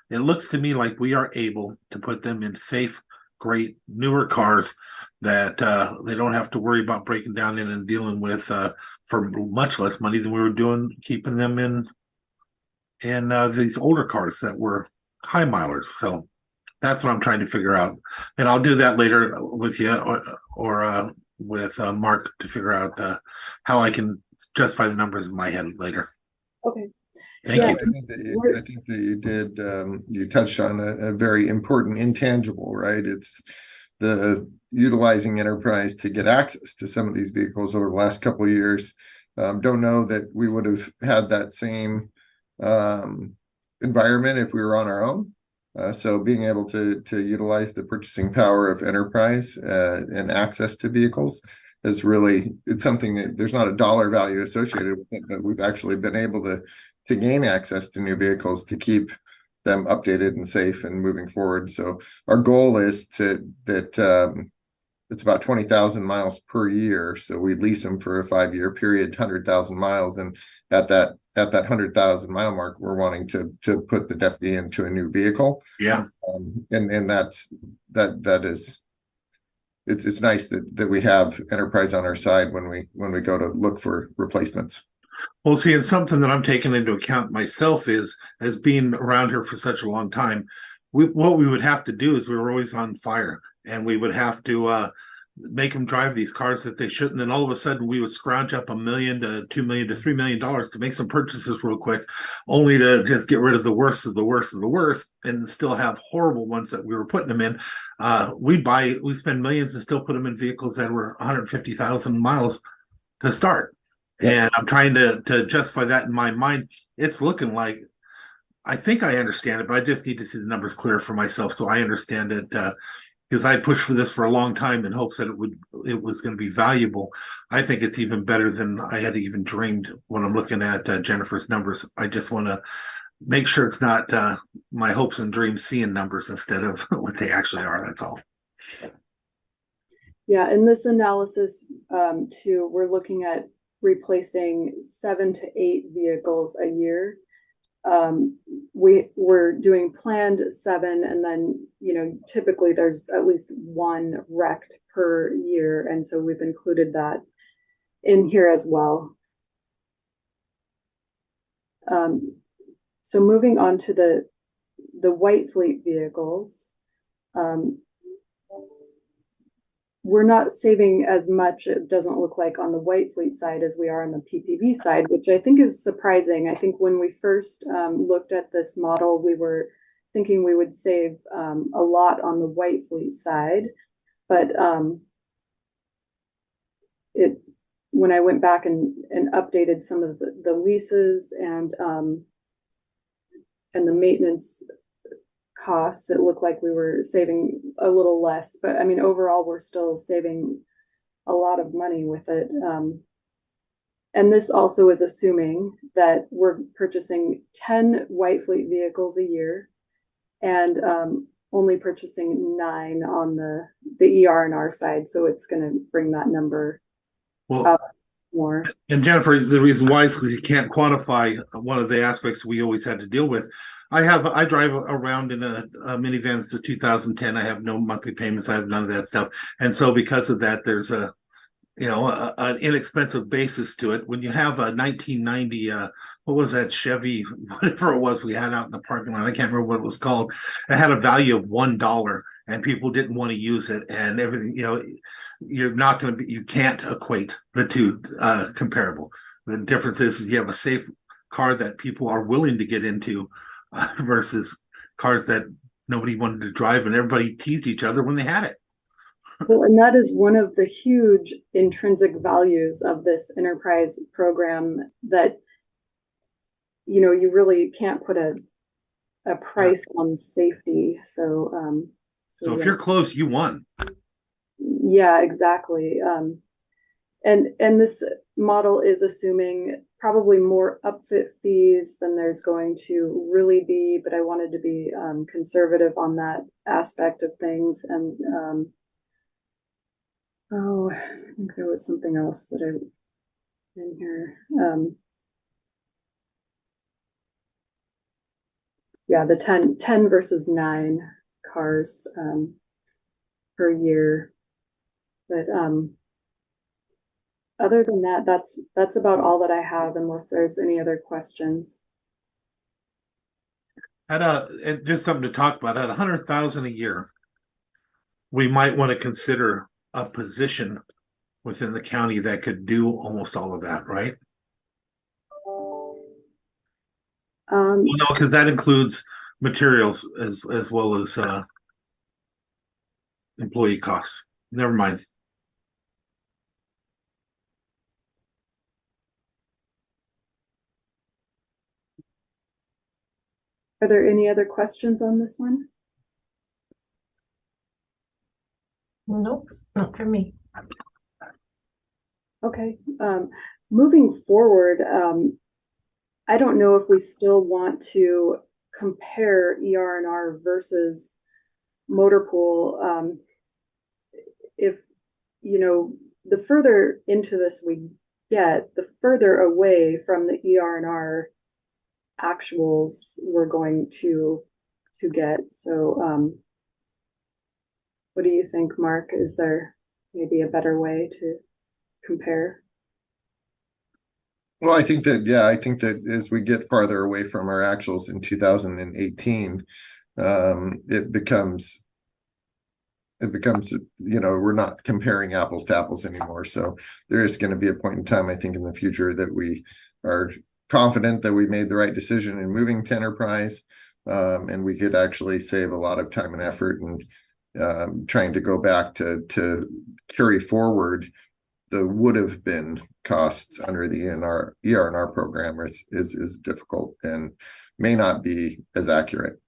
it looks to me like. We are able to put them in safe, great, newer cars that they don't have to worry about breaking down in and dealing with for much less money than we were doing keeping them in these older cars that were high milers. So that's what I'm trying to figure out, and I'll do that later with you or with Mark to figure out how I can justify the numbers in my head later. Okay. Thank you. I think that you did. You touched on a very important intangible, right? It's the utilizing enterprise to get access to some of these vehicles over the last couple of years. Don't know that we would have had that same environment if we were on our own. So being able to utilize the purchasing power of enterprise and access to vehicles is really, it's something that there's not a dollar value associated with it, but we've actually been able to gain access to new vehicles to keep them updated and safe and moving forward. So our goal is that it's about 20,000 miles per year. So we lease them for a 5-year period, 100,000 miles. And at that 100,000 mile mark, we're wanting to put the deputy into a new vehicle. Yeah. And that is, it's nice that we have enterprise on our side when we go to look for replacements. Well, see, and something that I'm taking into account myself is, as being around here for such a long time, what we would have to do is we were always on fire, and we would have to make them drive these cars that they shouldn't. Then all of a sudden, we would scrounge up $1 million to $2 million to $3 million to make some purchases real quick, only to just get rid of the worst of the worst of the worst, and still have horrible ones that we were putting them in. We spend millions and still put them in vehicles that were 150,000 miles to start. And I'm trying to justify that in my mind. It's looking like, I think I understand it, but I just need to see the numbers clear for myself so I understand it. Because I pushed for this for a long time in hopes that it was going to be valuable. I think it's even better than I had even dreamed when I'm looking at Jennifer's numbers. I just want to make sure it's not my hopes and dreams seeing numbers instead of what they actually are. That's all. Yeah, in this analysis, too, we're looking at replacing 7 to 8 vehicles a year. We're doing planned 7, and then, typically there's at least 1 wrecked per year. And so we've included that in here as well. So moving on to the white fleet vehicles, we're not saving as much, it doesn't look like, on the white fleet side as we are on the PPV side, which I think is surprising. I think when we first looked at this model, we were thinking we would save a lot on the white fleet side. But when I went back and updated some of the leases and the maintenance costs, it looked like we were saving a little less, but I mean, overall, we're still saving a lot of money with it. And this also is assuming that we're purchasing 10 white fleet vehicles a year and only purchasing 9 on the ER&R side. So it's going to bring that number up more. And Jennifer, the reason why is because you can't quantify one of the aspects we always had to deal with. I drive around in a minivan. It's a 2010. I have no monthly payments. I have none of that stuff. And so because of that, there's an inexpensive basis to it. When you have a 1990, what was that Chevy, whatever it was we had out in the parking lot, I can't remember what it was called. It had a value of $1 and people didn't want to use it and everything, you can't equate the two comparable. The difference is you have a safe car that people are willing to get into versus cars that nobody wanted to drive and everybody teased each other when they had it. Well, and that is one of the huge intrinsic values of this enterprise program that, you really can't put a price on safety. So if you're close, you won. Yeah, exactly. And this model is assuming probably more upfit fees than there's going to really be, but I wanted to be conservative on that aspect of things. And I think there was something else that I in here. Yeah, the 10 versus 9 cars per year. But other than that, that's about all that I have, unless there's any other questions. And just something to talk about, at 100,000 a year, we might want to consider a position within the county that could do almost all of that, right? Well, no, because that includes materials as well as employee costs. Never mind. Are there any other questions on this one? Nope, not for me. Okay, moving forward, I don't know if we still want to compare ER&R versus motor pool. If, you know, the further into this we get, the further away from the ER&R actuals we're going to get. So, what do you think, Mark? Is there maybe a better way to compare? Well, I think that as we get farther away from our actuals in 2018, it becomes, you know, we're not comparing apples to apples anymore. So there is going to be a point in time, I think, in the future that we are confident that we made the right decision in moving to enterprise, and we could actually save a lot of time and effort and trying to go back to carry forward the would have been costs under the ER&R program is difficult and may not be as accurate.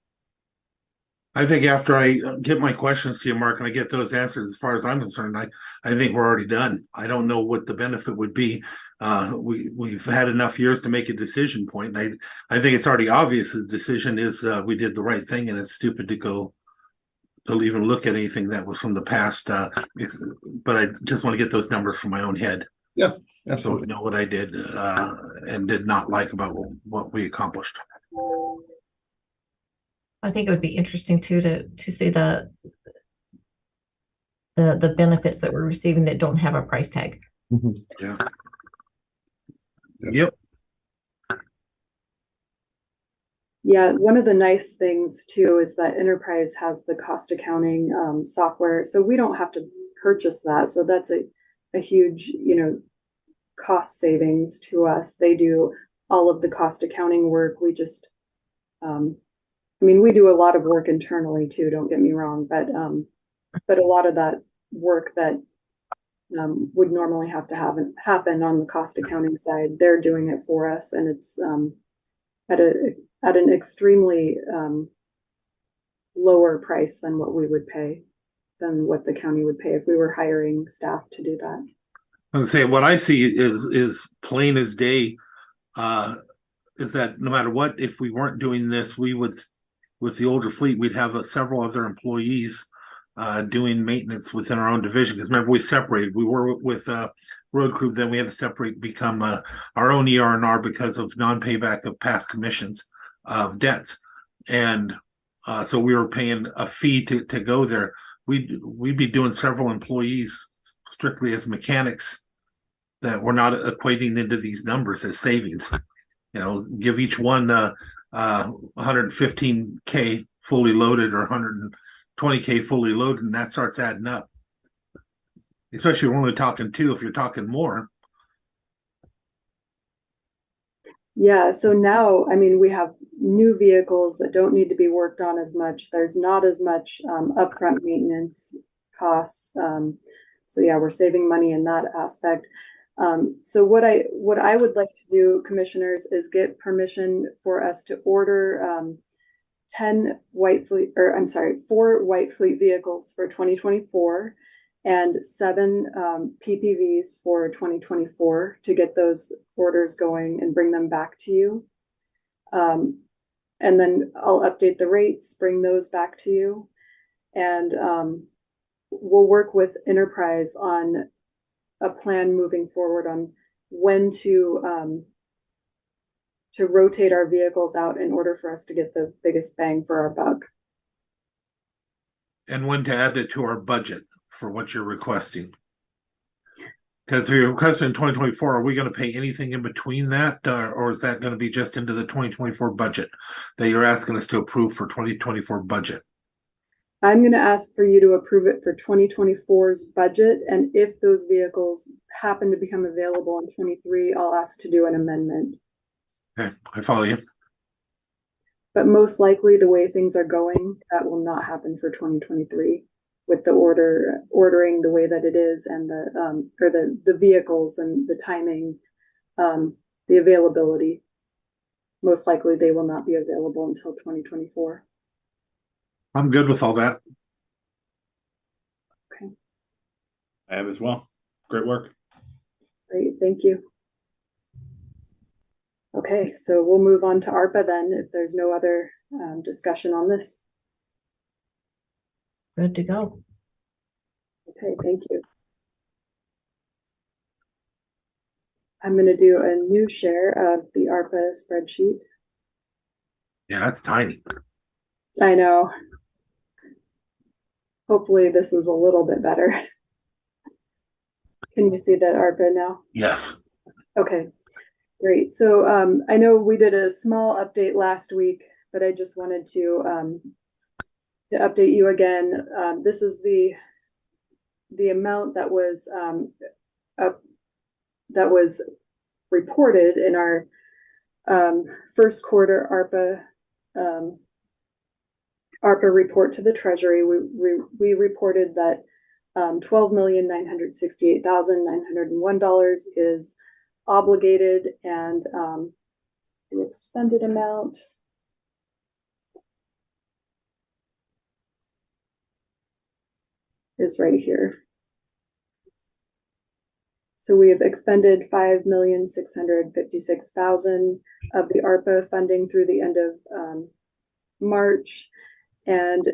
I think after I get my questions to you, Mark, and I get those answered, as far as I'm concerned, I think we're already done. I don't know what the benefit would be. We've had enough years to make a decision point. And I think it's already obvious the decision is we did the right thing, and it's stupid to go to even look at anything that was from the past. But I just want to get those numbers from my own head. Yeah, So absolutely. know what I did and did not like about what we accomplished. I think it would be interesting too to see the benefits that we're receiving that don't have a price tag. Yeah. Yeah. Yep. Yeah, one of the nice things too is that Enterprise has the cost accounting software, so we don't have to purchase that. So that's a huge, you know, cost savings to us. They do all of the cost accounting work. We just, I mean, we do a lot of work internally too, don't get me wrong, but a lot of that work that would normally have to happen on the cost accounting side, they're doing it for us, and it's at an extremely lower price than what we would pay, than what the county would pay if we were hiring staff to do that. I would say what I see is plain as day, is that no matter what, if we weren't doing this, we would, with the older fleet, we'd have several other employees doing maintenance within our own division. Because remember, we separated. We were with road crew, then we had to separate, become our own ER&R because of non-payback of past commissions of debts, and so we were paying a fee to go there. We'd be doing several employees strictly as mechanics that we're not equating into these numbers as savings. You know, give each one 115K fully loaded or 120K fully loaded, and that starts adding up. Especially when we're only talking two. If you're talking more. Yeah, so now, I mean, we have new vehicles that don't need to be worked on as much. There's not as much upfront maintenance costs. So yeah, we're saving money in that aspect. So what I would like to do, commissioners, is get permission for us to order 4 White Fleet vehicles for 2024 and 7 PPVs for 2024 to get those orders going and bring them back to you. And then I'll update the rates, bring those back to you, and we'll work with Enterprise on a plan moving forward on when to rotate our vehicles out in order for us to get the biggest bang for our buck. And when to add it to our budget for what you're requesting. Because you're requesting 2024, are we going to pay anything in between that, or is that going to be just into the 2024 budget that you're asking us to approve for 2024 budget? I'm going to ask for you to approve it for 2024's budget, and if those vehicles happen to become available in 23, I'll ask to do an amendment. Okay, I follow you. But most likely, the way things are going, that will not happen for 2023 with the ordering the way that it is, and the vehicles and the timing, the availability. most likely they will not be available until 2024. I'm good with all that. I am as well. Great work. Great, thank you. Okay, so we'll move on to ARPA then, if there's no other discussion on this. Good to go. Okay, thank you. I'm going to do a new share of the ARPA spreadsheet. Yeah, that's tiny. I know. Hopefully this is a little bit better. Can you see that ARPA now? Yes. Okay, great. So I know we did a small update last week, but I just wanted to update you again. This is the amount that was reported in our first quarter ARPA report to the Treasury. We reported that $12,968,901 is obligated, and the expended amount is right here. So we have expended $5,656,000 of the ARPA funding through the end of March, and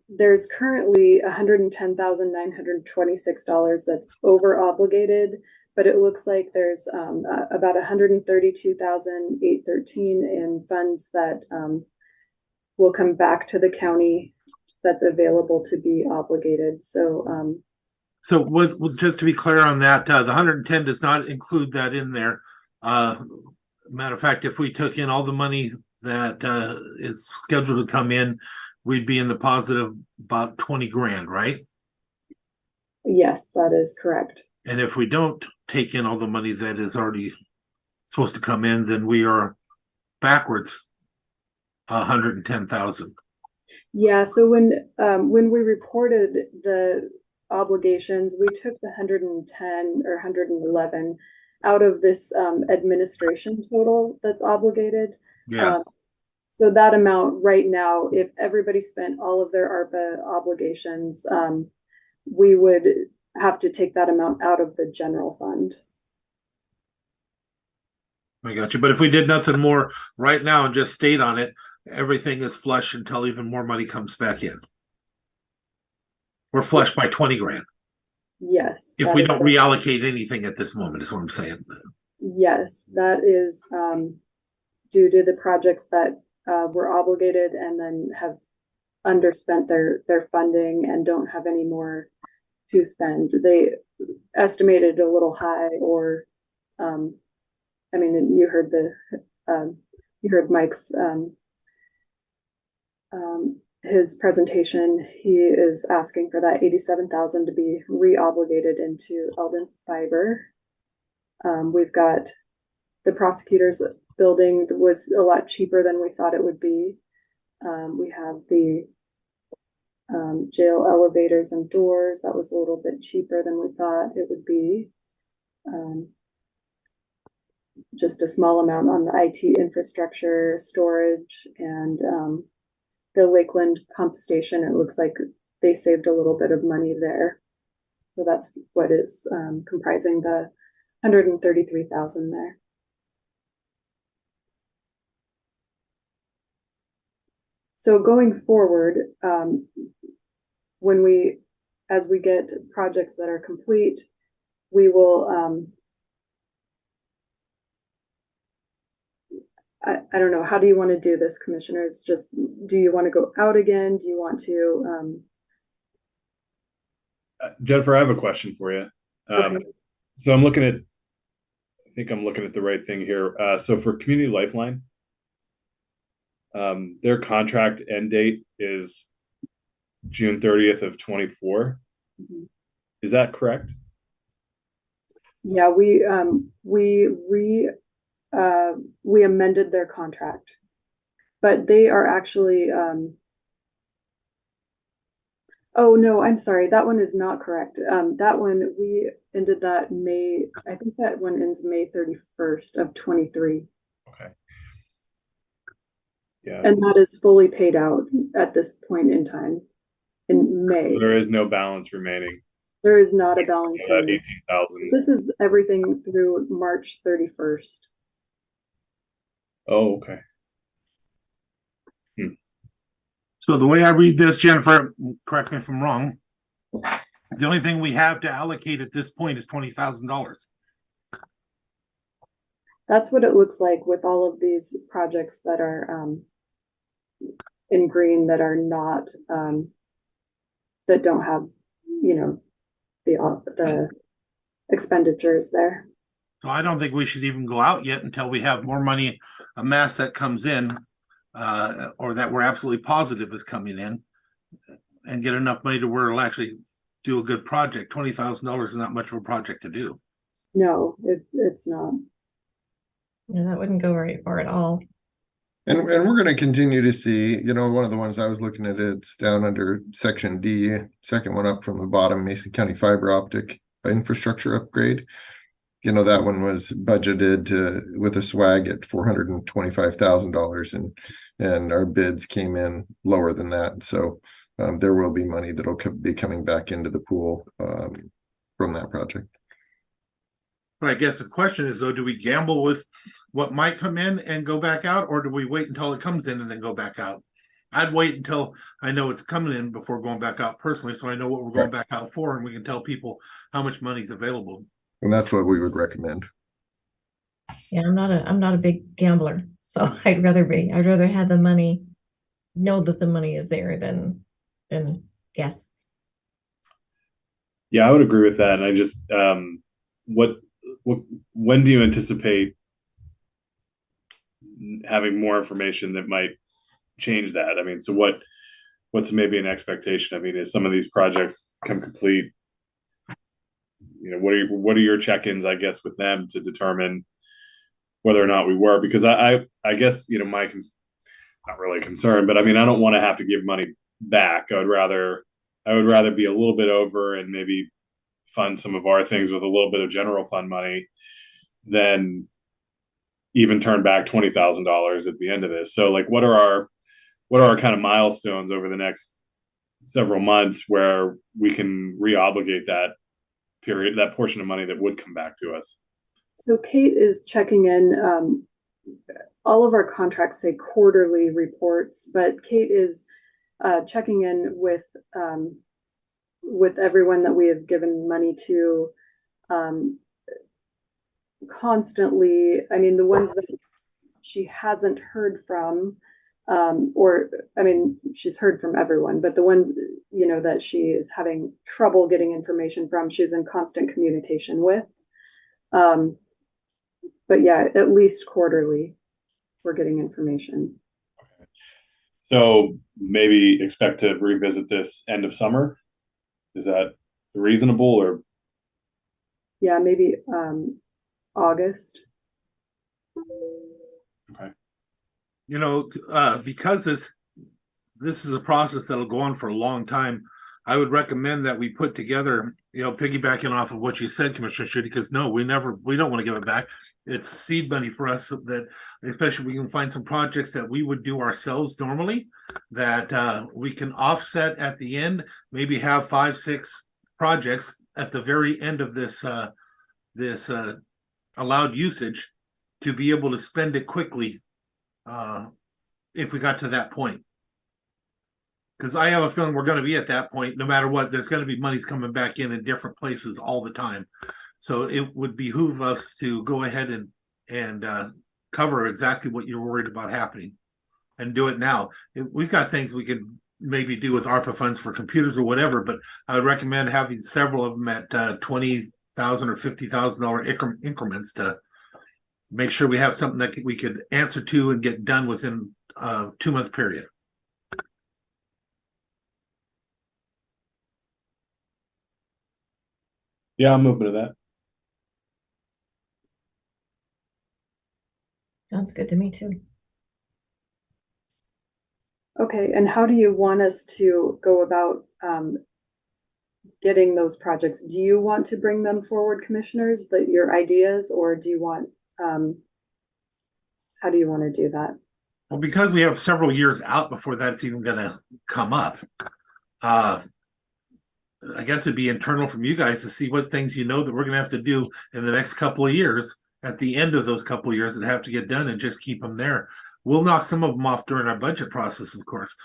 there's currently $110,926 that's over obligated, but it looks like there's about $132,813 in funds that will come back to the county that's available to be obligated. So So what, just to be clear on that, the 110 does not include that in there. Matter of fact, if we took in all the money that is scheduled to come in, we'd be in the positive about 20 grand, right? yes, that is correct. And if we don't take in all the money that is already supposed to come in, then we are backwards 110,000. Yeah, so when we reported the obligations, we took the 110 or 111 out of this administration total that's obligated. Yeah. So that amount right now, if everybody spent all of their ARPA obligations, we would have to take that amount out of the general fund. I got you. But if we did nothing more right now and just stayed on it, everything is flush until even more money comes back in. We're flush by 20 grand. Yes. If we don't reallocate anything at this moment, is what I'm saying. Yes, that is due to the projects that were obligated and then have underspent their funding and don't have any more to spend. They estimated a little high, or I mean, you heard Mike's his presentation. He is asking for that 87,000 to be re-obligated into Eldon Fiber. We've got the prosecutor's building was a lot cheaper than we thought it would be. We have the jail elevators and doors. That was a little bit cheaper than we thought it would be. Just a small amount on the IT infrastructure, storage, and the Lakeland pump station. It looks like they saved a little bit of money there. So that's what is comprising the 133,000 there. So going forward, as we get projects that are complete, we will, I don't know, how do you want to do this, commissioners? Just, do you want to go out again? Do you want to? Jennifer, I have a question for you. Okay. So I think I'm looking at the right thing here. So for Community Lifeline, their contract end date is June 30th of 24. Mm-hmm. Is that correct? Yeah, we amended their contract, but they are actually, oh no, I'm sorry. That one is not correct. That one, we ended that I think that one ends May 31st of 23. Okay. Yeah. And that is fully paid out at this point in time in May. So there is no balance remaining. There is not a balance. So that 18,000. This is everything through March 31st. Oh, okay. So the way I read this, Jennifer, correct me if I'm wrong, the only thing we have to allocate at this point is $20,000. That's what it looks like with all of these projects that are in green that are not that don't have, you know, the expenditures there. So I don't think we should even go out yet until we have more money amassed that comes in, or that we're absolutely positive is coming in, and get enough money to where it'll actually do a good project. $20,000 is not much of a project to do. No, it's not. Yeah, that wouldn't go very far at all. And we're going to continue to see, you know, one of the ones I was looking at, it's down under section D, second one up from the bottom, Mason County fiber optic infrastructure upgrade. You know, that one was budgeted with a swag at $425,000, and our bids came in lower than that. So there will be money that'll be coming back into the pool from that project. But I guess the question is, though, do we gamble with what might come in and go back out, or do we wait until it comes in and then go back out? I'd wait until I know it's coming in before going back out personally, so I know what we're going back out for, and we can tell people how much money's available. And that's what we would recommend. Yeah, I'm not a big gambler, so I'd rather have the money, know that the money is there than guess. Yeah, I would agree with that. And I just, when do you anticipate having more information that might change that? I mean, so what's maybe an expectation? I mean, as some of these projects come complete, you know, what are your check-ins, I guess, with them to determine whether or not we were? Because I guess, you know, not really concerned, but I mean, I don't want to have to give money back. I would rather be a little bit over and maybe fund some of our things with a little bit of general fund money than even turn back $20,000 at the end of this. So like, what are our kind of milestones over the next several months where we can re-obligate that portion of money that would come back to us? So Kate is checking in. All of our contracts say quarterly reports, but Kate is checking in with everyone that we have given money to constantly. I mean, the ones that she hasn't heard from, she's heard from everyone, but the ones, you know, that she is having trouble getting information from, she's in constant communication with. But yeah, at least quarterly, we're getting information. So maybe expect to revisit this end of summer. Is that reasonable? Or yeah, maybe August. Okay. You know, because this is a process that'll go on for a long time, I would recommend that we put together, you know, piggybacking off of what you said, Commissioner Schutte, because no, we don't want to give it back. It's seed money for us, that especially if we can find some projects that we would do ourselves normally, that we can offset at the end, maybe have 5-6 projects at the very end of this allowed usage to be able to spend it quickly if we got to that point. Because I have a feeling we're going to be at that point, no matter what. There's going to be monies coming back in different places all the time. So it would behoove us to go ahead and cover exactly what you're worried about happening, and do it now. We've got things we could maybe do with ARPA funds for computers or whatever, but I would recommend having several of them at $20,000 or $50,000 increments to make sure we have something that we could answer to and get done within a 2-month period. Yeah, I'm open to that. Sounds good to me too. Okay, and how do you want us to go about getting those projects? Do you want to bring them forward, commissioners, your ideas, or do you want, how do you want to do that? Well, because we have several years out before that's even gonna come up, I guess it'd be internal from you guys to see what things you know that we're gonna have to do in the next couple of years, at the end of those couple of years that have to get done, and just keep them there. We'll knock some of them off during our budget process, of course.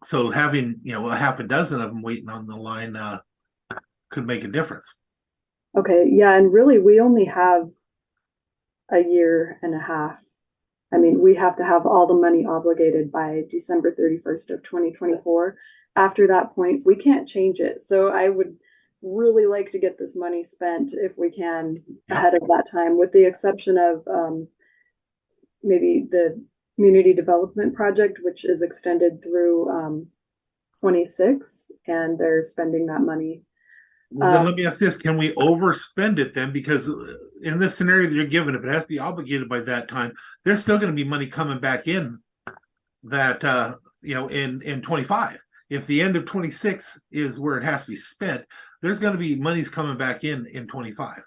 So having, a half a dozen of them waiting on the line could make a difference. Okay, yeah, and really we only have a year and a half. I mean, we have to have all the money obligated by December 31st of 2024. After that point, we can't change it. So I would really like to get this money spent if we can ahead of that time, with the exception of maybe the community development project, which is extended through 26, and they're spending that money. Well, then let me ask this, can we overspend it then? Because in this scenario that you're given, if it has to be obligated by that time, there's still going to be money coming back in that, in 25. If the end of 26 is where it has to be spent, there's going to be monies coming back in 25.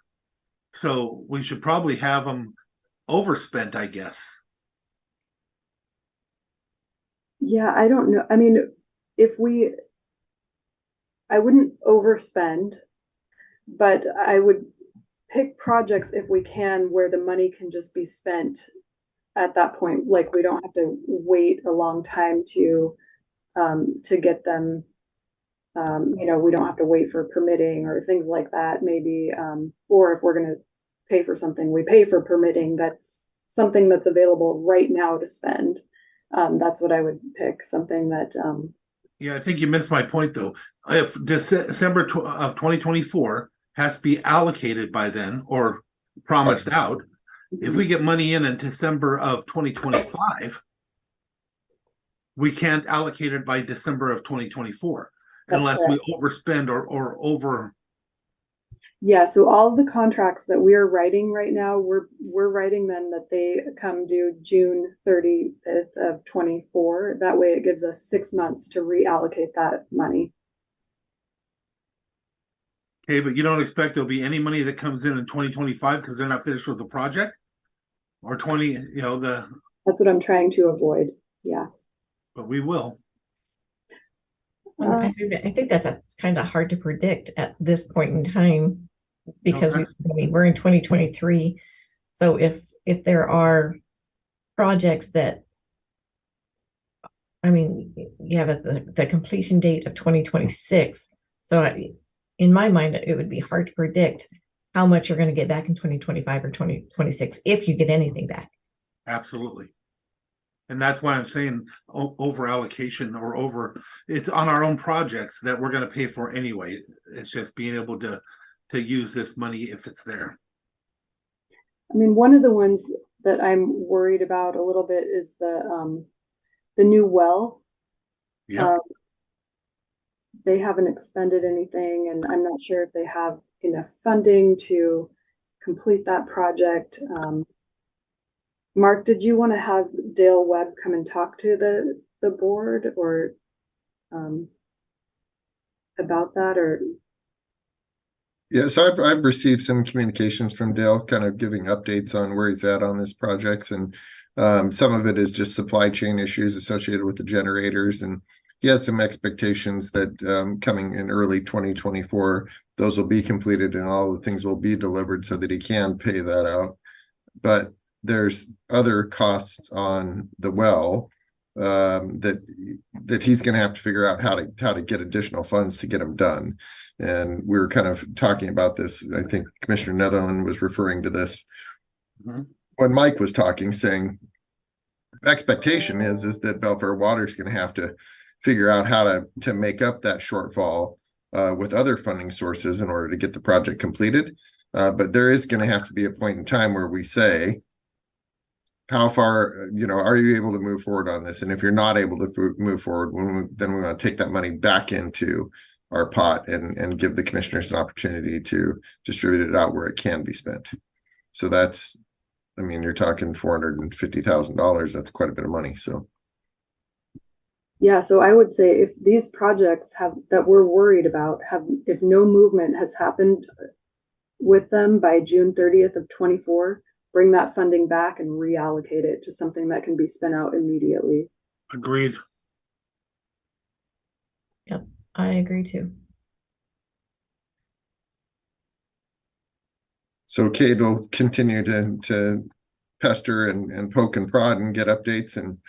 So we should probably have them overspent, I guess. Yeah, I don't know. I mean, I wouldn't overspend, but I would pick projects if we can where the money can just be spent at that point. Like, we don't have to wait a long time to get them. We don't have to wait for permitting or things like that, maybe. Or if we're going to pay for something, we pay for permitting. That's something that's available right now to spend. That's what I would pick, something that. Yeah, I think you missed my point, though. If December of 2024 has to be allocated by then or promised out, if we get money in December of 2025, we can't allocate it by December of 2024 unless we overspend or over. Yeah, so all of the contracts that we're writing right now, we're writing them that they come due June 30th of 24. That way it gives us 6 months to reallocate that money. Okay, but you don't expect there'll be any money that comes in 2025 because they're not finished with the project? Or 20, That's what I'm trying to avoid, yeah. But we will. I think that's kind of hard to predict at this point in time, because we're in 2023. So if there are projects that, you have the completion date of 2026. So in my mind, it would be hard to predict how much you're going to get back in 2025 or 2026, if you get anything back. Absolutely. And that's why I'm saying over allocation or it's on our own projects that we're going to pay for anyway. It's just being able to use this money if it's there. I mean, one of the ones that I'm worried about a little bit is the new well. Yeah. They haven't expended anything, and I'm not sure if they have enough funding to complete that project. Mark, did you want to have Dale Webb come and talk to the board or about that, or? Yeah, so I've received some communications from Dale, kind of giving updates on where he's at on this projects, and some of it is just supply chain issues associated with the generators, and he has some expectations that coming in early 2024, those will be completed and all the things will be delivered so that he can pay that out. But there's other costs on the well that he's going to have to figure out how to get additional funds to get them done. And we were kind of talking about this. I think Commissioner Netherland was referring to this when Mike was talking, saying expectation is that Belfair Water is going to have to figure out how to make up that shortfall with other funding sources in order to get the project completed. But there is going to have to be a point in time where we say, how far, are you able to move forward on this? And if you're not able to move forward, then we want to take that money back into our pot and give the commissioners an opportunity to distribute it out where it can be spent. So that's, you're talking $450,000. That's quite a bit of money. So. Yeah, so I would say if these projects that we're worried about if no movement has happened with them by June 30th of 24, bring that funding back and reallocate it to something that can be spent out immediately. Agreed. Yep, I agree too. So Kate will continue to pester and poke and prod and get updates, and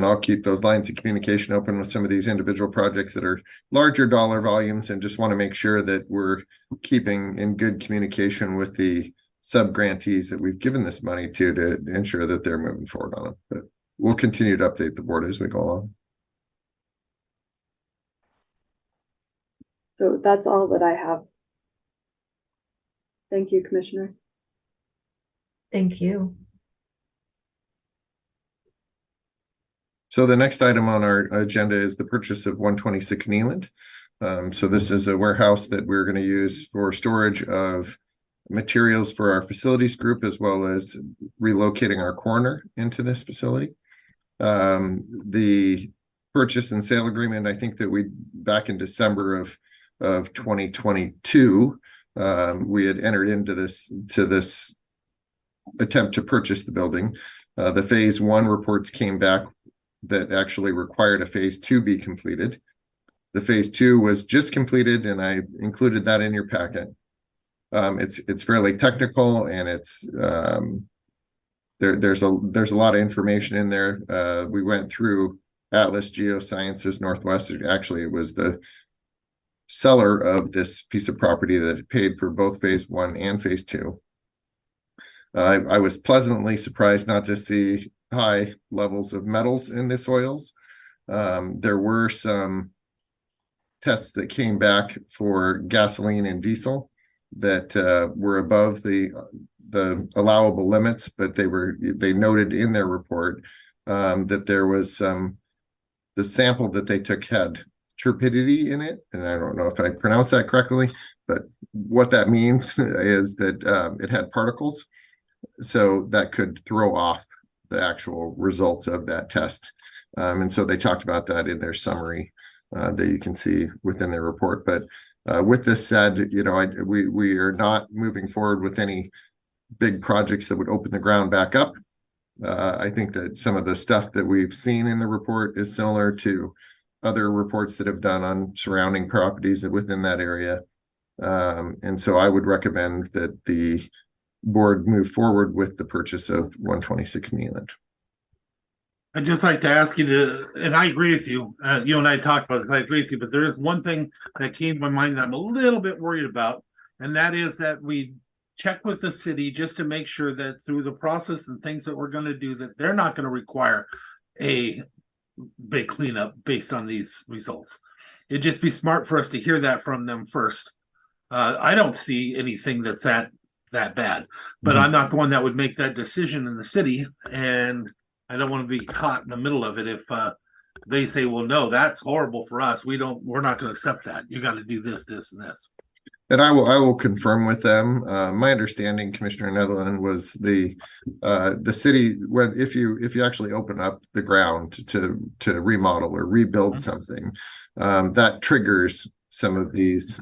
I'll keep those lines of communication open with some of these individual projects that are larger dollar volumes, and just want to make sure that we're keeping in good communication with the sub-grantees that we've given this money to ensure that they're moving forward on it. But we'll continue to update the board as we go along. So that's all that I have. Thank you, commissioners. Thank you. So the next item on our agenda is the purchase of 126 Nealand. So this is a warehouse that we're going to use for storage of materials for our facilities group, as well as relocating our coroner into this facility. The purchase and sale agreement, I think that we, back in December of 2022, we had entered into this attempt to purchase the building. The phase 1 reports came back that actually required a phase 2 be completed. The phase 2 was just completed, and I included that in your packet. It's fairly technical, and it's there's a lot of information in there. We went through Atlas Geosciences Northwest. Actually, it was the seller of this piece of property that paid for both phase 1 and phase 2. I was pleasantly surprised not to see high levels of metals in the soils. There were some tests that came back for gasoline and diesel that were above the allowable limits, but they noted in their report that there was the sample that they took had turbidity in it, and I don't know if I pronounced that correctly, but what that means is that it had particles, so that could throw off the actual results of that test. And so they talked about that in their summary that you can see within their report. But with this said, we are not moving forward with any big projects that would open the ground back up. I think that some of the stuff that we've seen in the report is similar to other reports that have done on surrounding properties within that area. And so I would recommend that the board move forward with the purchase of 126 Nealand. I'd just like to ask you to, and I agree with you, you and I talked about this, I agree with you, but there is one thing that came to my mind that I'm a little bit worried about, and that is that we check with the city just to make sure that through the process and things that we're going to do, that they're not going to require a big cleanup based on these results. It'd just be smart for us to hear that from them first. I don't see anything that's that bad, but I'm not the one that would make that decision in the city, and I don't want to be caught in the middle of it if they say, well, no, that's horrible for us. We're not going to accept that. You got to do this, this, and this. And I will confirm with them. My understanding, Commissioner Netherland, was the city, if you actually open up the ground to remodel or rebuild something, that triggers some of these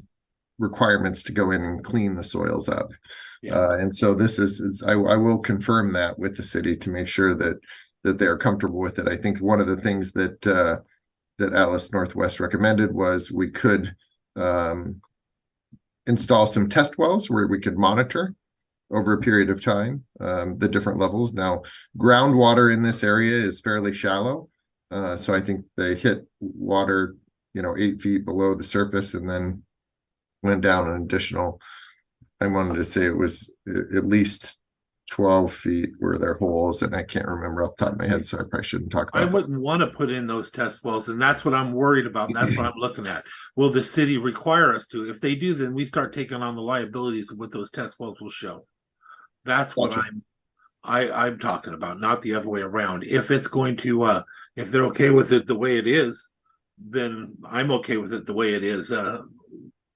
requirements to go in and clean the soils up. Yeah. And so this is I will confirm that with the city to make sure that they're comfortable with it. I think one of the things that Atlas Northwest recommended was we could install some test wells where we could monitor over a period of time the different levels. Now, groundwater in this area is fairly shallow, so I think they hit water 8 feet below the surface and then went down an additional, I wanted to say it was at least 12 feet were their holes, and I can't remember off the top of my head, so I probably shouldn't talk about it. I wouldn't want to put in those test wells, and that's what I'm worried about, and that's what I'm looking at. Will the city require us to? If they do, then we start taking on the liabilities of what those test wells will show. That's what I'm talking about, not the other way around. If it's going to if they're okay with it the way it is, then I'm okay with it the way it is.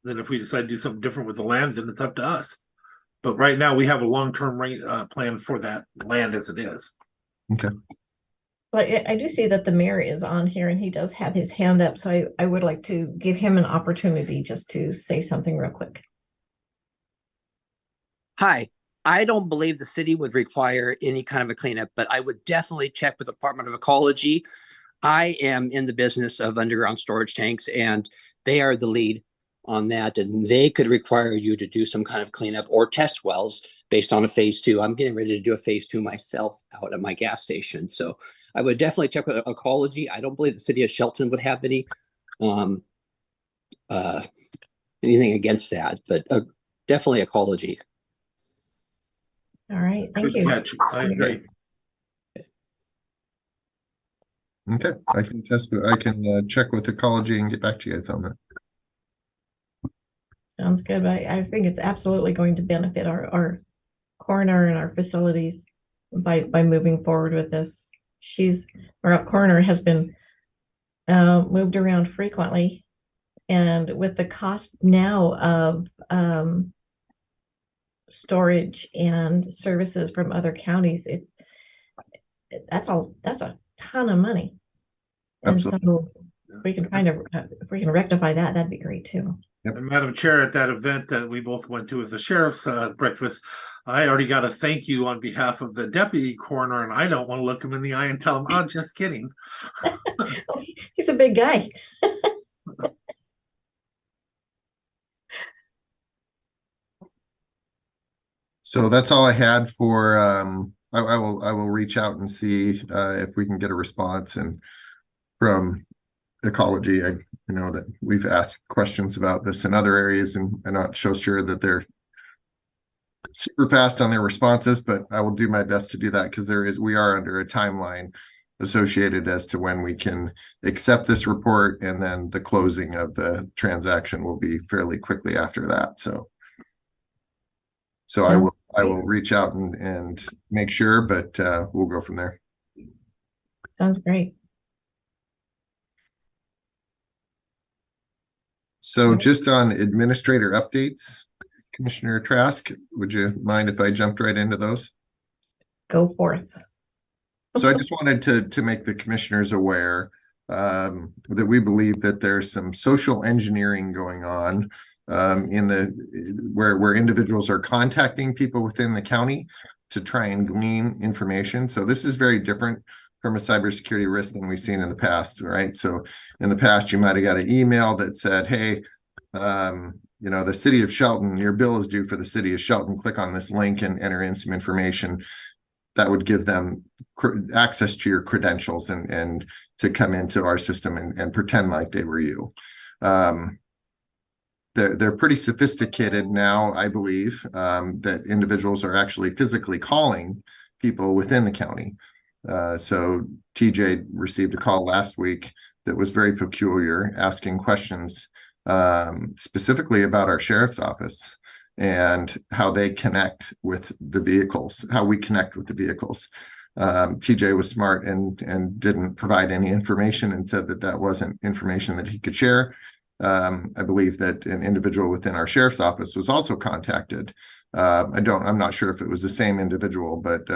Then if we decide to do something different with the land, then it's up to us. But right now we have a long-term plan for that land as it is. Okay. Well, I do see that the mayor is on here and he does have his hand up. So I would like to give him an opportunity just to say something real quick. Hi, I don't believe the city would require any kind of a cleanup, but I would definitely check with the Department of Ecology. I am in the business of underground storage tanks, and they are the lead on that, and they could require you to do some kind of cleanup or test wells based on a phase 2. I'm getting ready to do a phase 2 myself out at my gas station. So I would definitely check with ecology. I don't believe the city of Shelton would have any anything against that, but definitely ecology. All right, thank Good you. catch. I agree. Okay, I can check with ecology and get back to you guys on that. Sounds good. I think it's absolutely going to benefit our coroner and our facilities by moving forward with this. Our coroner has been moved around frequently, and with the cost now of storage and services from other counties, that's a ton of money. And Absolutely. so if we can rectify that, that'd be great too. And Madam Chair, at that event that we both went to as the sheriff's breakfast, I already got a thank you on behalf of the deputy coroner, and I don't want to look him in the eye and tell him, "Oh, just kidding." He's a big guy. So that's all I had for I will reach out and see if we can get a response and from ecology. I know that we've asked questions about this in other areas, and I'm not so sure that they're super fast on their responses, but I will do my best to do that because we are under a timeline associated as to when we can accept this report, and then the closing of the transaction will be fairly quickly after that. So I will reach out and make sure, but we'll go from there. Sounds great. So just on administrator updates, Commissioner Trask, would you mind if I jumped right into those? Go forth. So I just wanted to make the commissioners aware that we believe that there's some social engineering going on where individuals are contacting people within the county to try and glean information. So this is very different from a cybersecurity risk than we've seen in the past, right? So in the past, you might have got an email that said, "Hey, the city of Shelton, your bill is due for the city of Shelton. Click on this link and enter in some information." That would give them access to your credentials and to come into our system and pretend like they were you. They're pretty sophisticated now, I believe, that individuals are actually physically calling people within the county. So TJ received a call last week that was very peculiar, asking questions specifically about our sheriff's office and how they connect with the vehicles, how we connect with the vehicles. TJ was smart and didn't provide any information and said that wasn't information that he could share. I believe that an individual within our sheriff's office was also contacted. I'm not sure if it was the same individual, but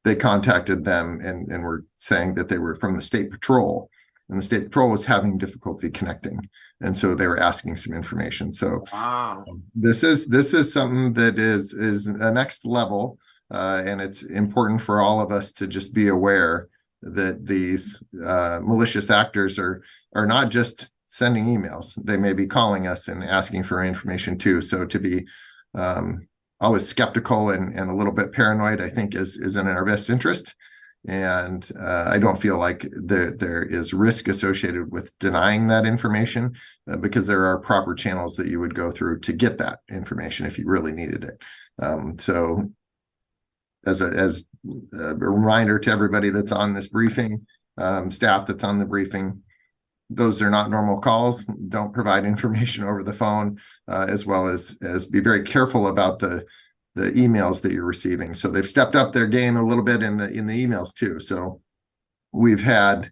they contacted them and were saying that they were from the state patrol, and the state patrol was having difficulty connecting. And so they were asking some information. So Wow. This is something that is a next level. And it's important for all of us to just be aware that these malicious actors are not just sending emails. They may be calling us and asking for information too. So to be always skeptical and a little bit paranoid, I think is in our best interest. And I don't feel like there is risk associated with denying that information because there are proper channels that you would go through to get that information if you really needed it. So as a reminder to everybody that's on this briefing, staff that's on the briefing, those are not normal calls. Don't provide information over the phone, as well as be very careful about the emails that you're receiving. So they've stepped up their game a little bit in the emails too. So we've had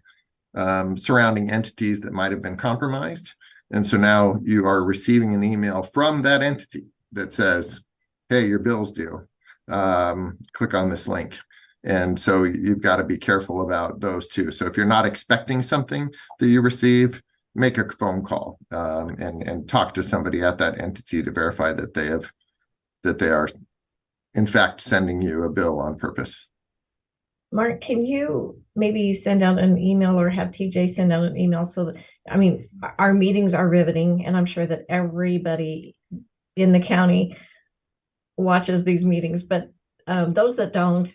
surrounding entities that might have been compromised. And so now you are receiving an email from that entity that says, "Hey, your bill's due. Click on this link." And so you've got to be careful about those too. So if you're not expecting something that you receive, make a phone call and talk to somebody at that entity to verify that they are in fact sending you a bill on purpose. Mark, can you maybe send out an email or have TJ send out an email so that, I mean, our meetings are riveting, and I'm sure that everybody in the county watches these meetings, but those that don't,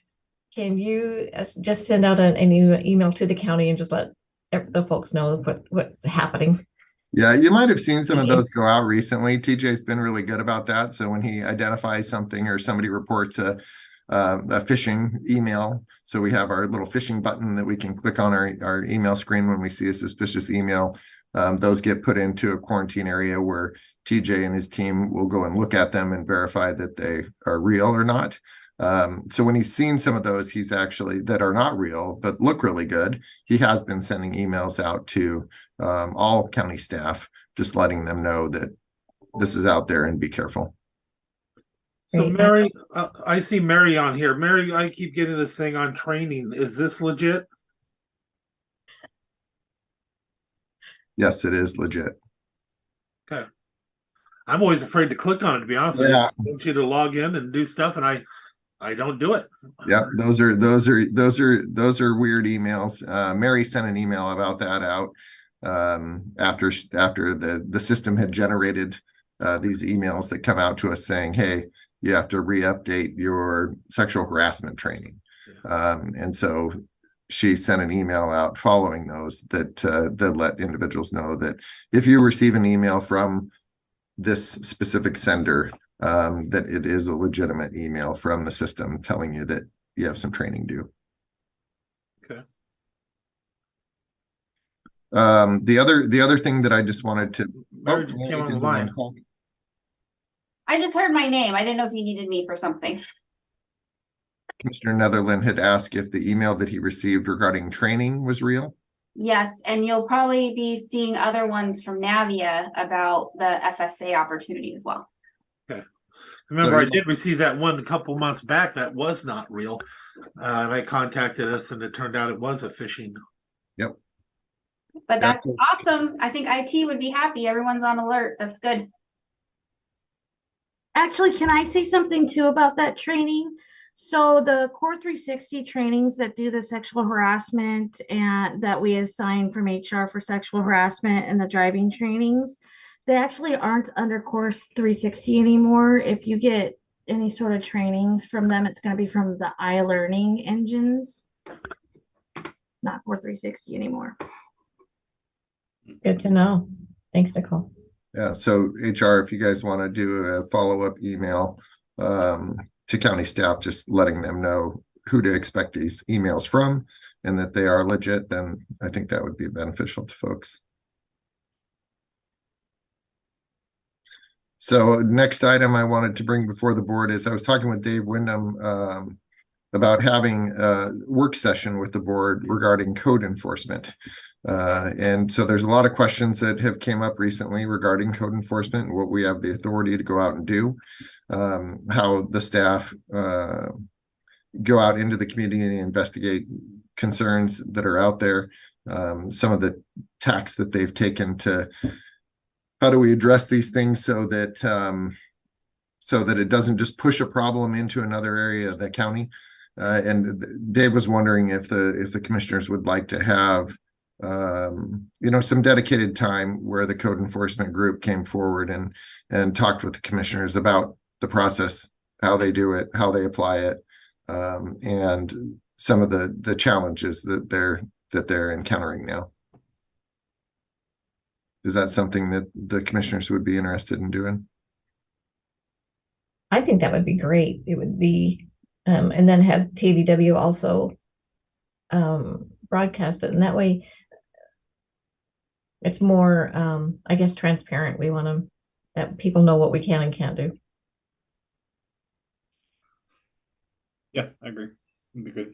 can you just send out an email to the county and just let the folks know what's happening? Yeah, you might have seen some of those go out recently. TJ's been really good about that. So when he identifies something or somebody reports a phishing email, so we have our little phishing button that we can click on our email screen when we see a suspicious email. Those get put into a quarantine area where TJ and his team will go and look at them and verify that they are real or not. So when he's seen some of those, he's actually that are not real but look really good, he has been sending emails out to all county staff, just letting them know that this is out there and be careful. So Mary, I see Mary on here. Mary, I keep getting this thing on training. Is this legit? Yes, it is legit. Okay. I'm always afraid to click on it, to be honest with you. I want you to log in and do stuff, and I don't do it. Yep, those are weird emails. Mary sent an email about that out after the system had generated these emails that come out to us saying, hey, you have to re-update your sexual harassment training. And so she sent an email out following those that let individuals know that if you receive an email from this specific sender, that it is a legitimate email from the system telling you that you have some training due. Okay. The other thing that I just wanted to Mary just came on the line. I just heard my name. I didn't know if you needed me for something. Commissioner Netherland had asked if the email that he received regarding training was real. Yes, and you'll probably be seeing other ones from Navia about the FSA opportunity as well. Okay. Remember, I did receive that one a couple months back that was not real. And I contacted us, and it turned out it was a phishing. Yep. But that's awesome. I think IT would be happy. Everyone's on alert. That's good. Actually, can I say something too about that training? So the Core 360 trainings that do the sexual harassment and that we assign from HR for sexual harassment and the driving trainings, they actually aren't under Course 360 anymore. If you get any sort of trainings from them, it's going to be from the iLearning engines, not Core 360 anymore. Good to know. Thanks, Nicole. Yeah, so HR, if you guys want to do a follow-up email to county staff, just letting them know who to expect these emails from and that they are legit, then I think that would be beneficial to folks. So next item I wanted to bring before the board is I was talking with Dave Wyndham about having a work session with the board regarding code enforcement. And so there's a lot of questions that have came up recently regarding code enforcement and what we have the authority to go out and do, how the staff go out into the community and investigate concerns that are out there, some of the tacks that they've taken to how do we address these things so that it doesn't just push a problem into another area of the county. And Dave was wondering if the commissioners would like to have some dedicated time where the code enforcement group came forward and talked with the commissioners about the process, how they do it, how they apply it, and some of the challenges that they're encountering now. Is that something that the commissioners would be interested in doing? I think that would be great. It would be, and then have TVW also broadcast it, and that way it's more, I guess, transparent. We want that people know what we can and can't do. Yeah, I agree. It'd be good.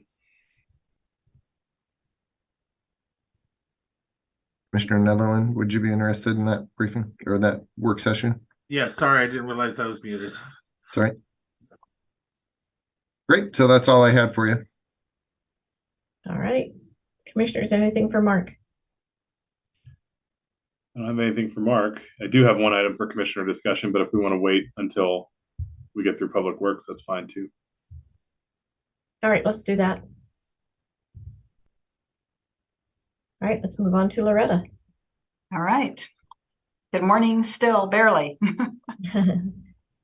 Commissioner Netherland, would you be interested in that briefing or that work session? Yeah, sorry, I didn't realize I was muted. Sorry. Great. So that's all I had for you. All right. Commissioners, anything for Mark? I don't have anything for Mark. I do have one item for commissioner discussion, but if we want to wait until we get through Public Works, that's fine too. All right, let's do that. All right, let's move on to Loretta. All right. Good morning, still barely.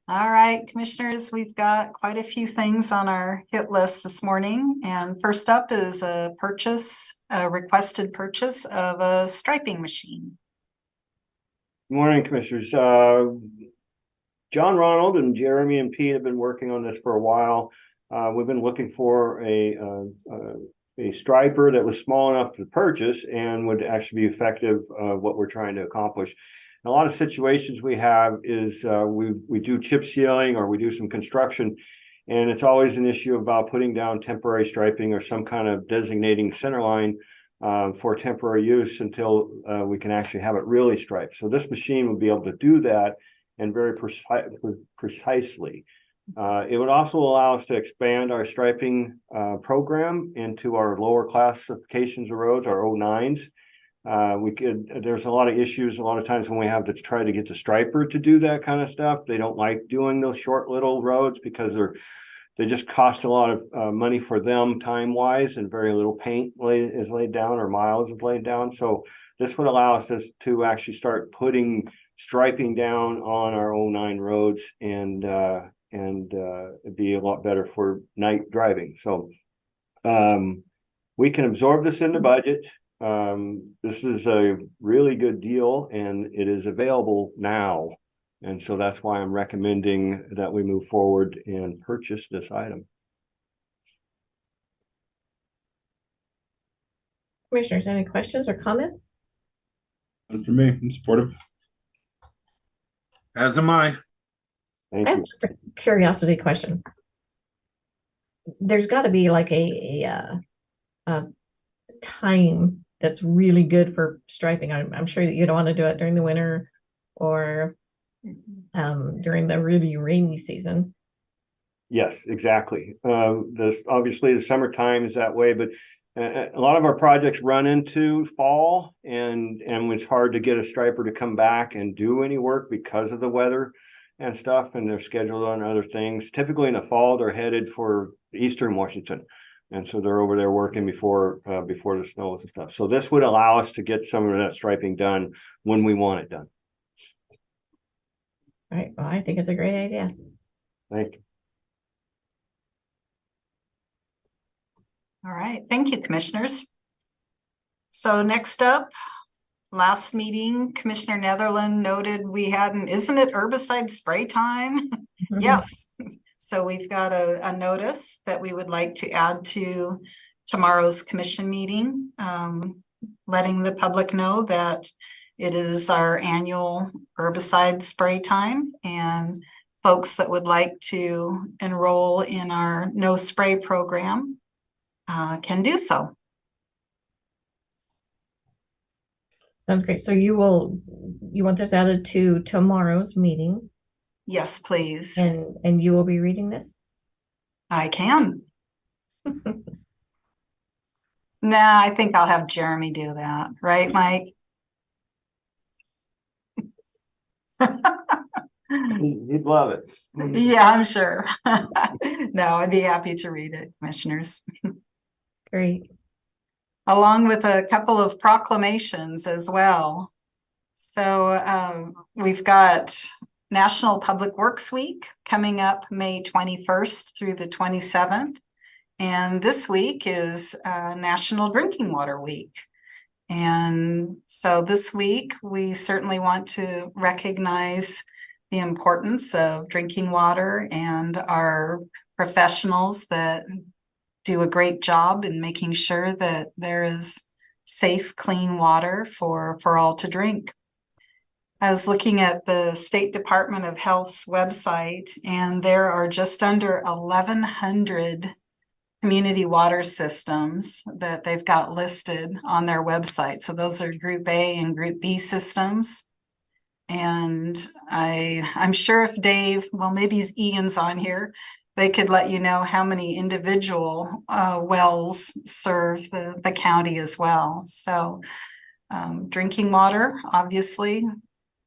All right, commissioners, we've got quite a few things on our hit list this morning. And first up is a requested purchase of a striping machine. Good morning, commissioners. John Ronald and Jeremy and Pete have been working on this for a while. We've been looking for a striper that was small enough to purchase and would actually be effective what we're trying to accomplish. In a lot of situations we have is we do chip sealing or we do some construction, and it's always an issue about putting down temporary striping or some kind of designating center line for temporary use until we can actually have it really striped. So this machine will be able to do that and very precisely. It would also allow us to expand our striping program into our lower classifications of roads, our 09s. There's a lot of issues a lot of times when we have to try to get the striper to do that kind of stuff. They don't like doing those short little roads because they just cost a lot of money for them time wise, and very little paint is laid down or miles is laid down. So this would allow us to actually start putting striping down on our 09 roads and it'd be a lot better for night driving. So we can absorb this in the budget. This is a really good deal and it is available now. And so that's why I'm recommending that we move forward and purchase this item. Commissioners, any questions or comments? And for me, I'm supportive. As am I. I have just a curiosity question. There's got to be like a time that's really good for striping. I'm sure that you don't want to do it during the winter or during the really rainy season. Yes, exactly. Obviously the summertime is that way, but a lot of our projects run into fall, and it's hard to get a striper to come back and do any work because of the weather and stuff, and they're scheduled on other things. Typically in the fall, they're headed for eastern Washington, and so they're over there working before the snows and stuff. So this would allow us to get some of that striping done when we want it done. All right. Well, I think it's a great idea. Thank you. All right, thank you, commissioners. So next up, last meeting, Commissioner Netherland noted we had isn't it herbicide spray time? Mm-hmm. Yes. So we've got a notice that we would like to add to tomorrow's commission meeting, letting the public know that it is our annual herbicide spray time, and folks that would like to enroll in our no spray program can do so. Sounds great. So you want this added to tomorrow's meeting? Yes, please. And you will be reading this? I can. Nah, I think I'll have Jeremy do that. Right, Mike? You'd love it. Yeah, I'm sure. No, I'd be happy to read it, commissioners. Great. Along with a couple of proclamations as well. So we've got National Public Works Week coming up May 21st through the 27th. And this week is National Drinking Water Week. And so this week, we certainly want to recognize the importance of drinking water and our professionals that do a great job in making sure that there is safe, clean water for all to drink. I was looking at the State Department of Health's website, and there are just under 1,100 community water systems that they've got listed on their website. So those are Group A and Group B systems. And I'm sure if Dave, well, maybe Ian's on here, they could let you know how many individual wells serve the county as well. So drinking water, obviously,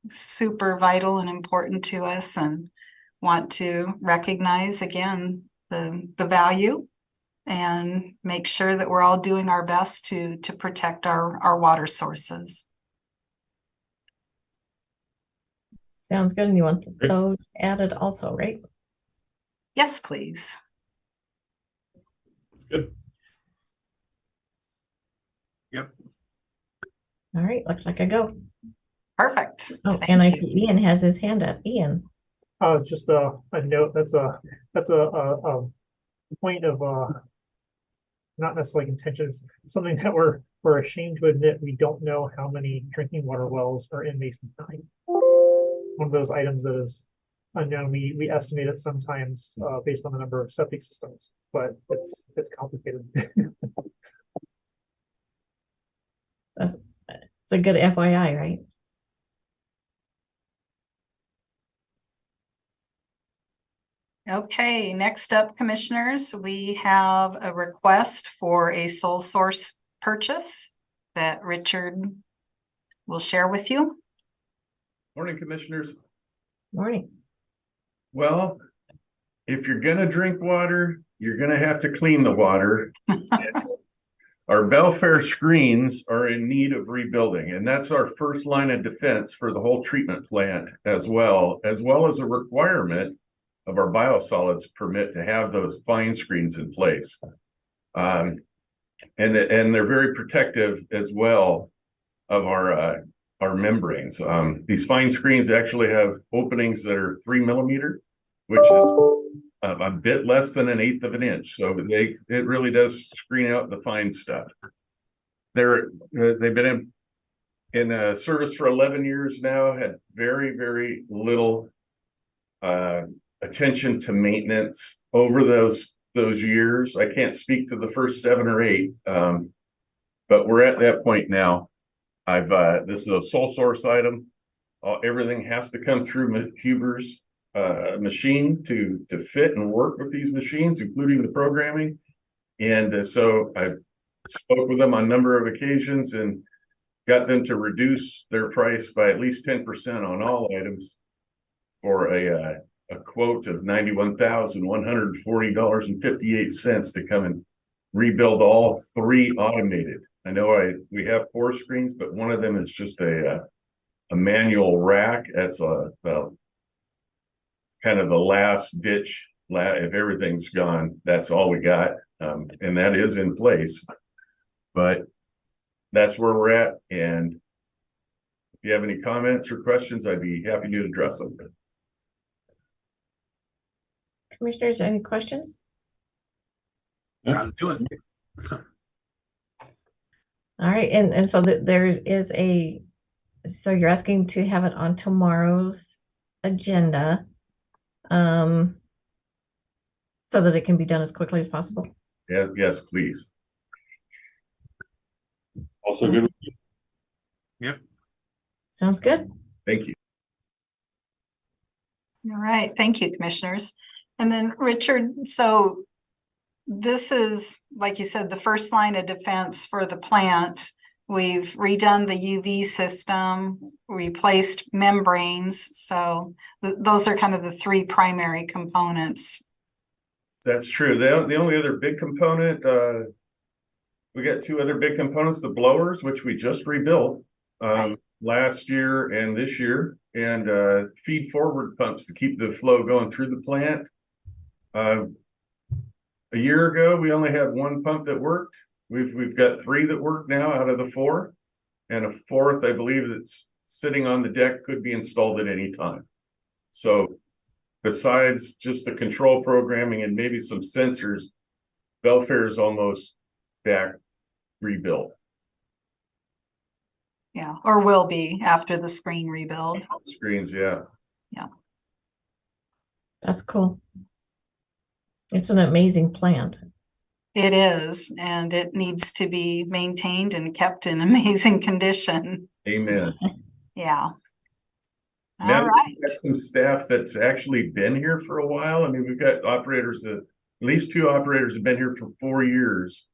super vital and important to us, and want to recognize again the value and make sure that we're all doing our best to protect our water sources. Sounds good. And you want those added also, right? Yes, please. Good. Yep. All right, looks like I go. Perfect. Oh, Thank and I you. see Ian has his hand up. Ian. Just a note, that's a point of not necessarily intentions, something that we're ashamed to admit. We don't know how many drinking water wells are in Mason County. One of those items that is unknown. We estimate it sometimes based on the number of septic systems, but it's complicated. It's a good FYI, right? Okay, next up, commissioners, we have a request for a sole source purchase that Richard will share with you. Morning, commissioners. Morning. Well, if you're gonna drink water, you're gonna have to clean the water. Our Belfair screens are in need of rebuilding, and that's our first line of defense for the whole treatment plant as well as a requirement of our biosolids permit to have those fine screens in place. And they're very protective as well of our membranes. These fine screens actually have openings that are 3 millimeter, which is a bit less than 1/8 of an inch. So it really does screen out the fine stuff. They've been in service for 11 years now, had very, very little attention to maintenance over those years. I can't speak to the first 7 or 8, but we're at that point now. This is a sole source item. Everything has to come through Huber's machine to fit and work with these machines, including the programming. And so I spoke with them on a number of occasions and got them to reduce their price by at least 10% on all items for a quote of $91,140.58 to come and rebuild all 3 automated. I know we have 4 screens, but one of them is just a manual rack. That's kind of the last ditch. If everything's gone, that's all we got, and that is in place. But that's where we're at. And if you have any comments or questions, I'd be happy to address them. Commissioners, any questions? Gotta do it. All right, and so there is so you're asking to have it on tomorrow's agenda, so that it can be done as quickly as possible. Yeah, yes, please. Also good. Yep. Sounds good. Thank you. All right, thank you, commissioners. And then Richard, so this is, like you said, the first line of defense for the plant. We've redone the UV system, replaced membranes. So those are kind of the 3 primary components. That's true. The only other big component, we got 2 other big components, the blowers, which we just rebuilt last year and this year, and feed forward pumps to keep the flow going through the plant. A year ago, we only had 1 pump that worked. We've got 3 that work now out of the 4, and a 4th, I believe, that's sitting on the deck could be installed at any time. So besides just the control programming and maybe some sensors, Belfair is almost back rebuilt. Yeah, or will be after the screen rebuild. Screens, yeah. Yeah. That's cool. It's an amazing plant. It is, and it needs to be maintained and kept in amazing condition. Amen. Yeah. Now All right. we've got some staff that's actually been here for a while. I mean, we've got operators that, at least 2 operators have been here for 4 years,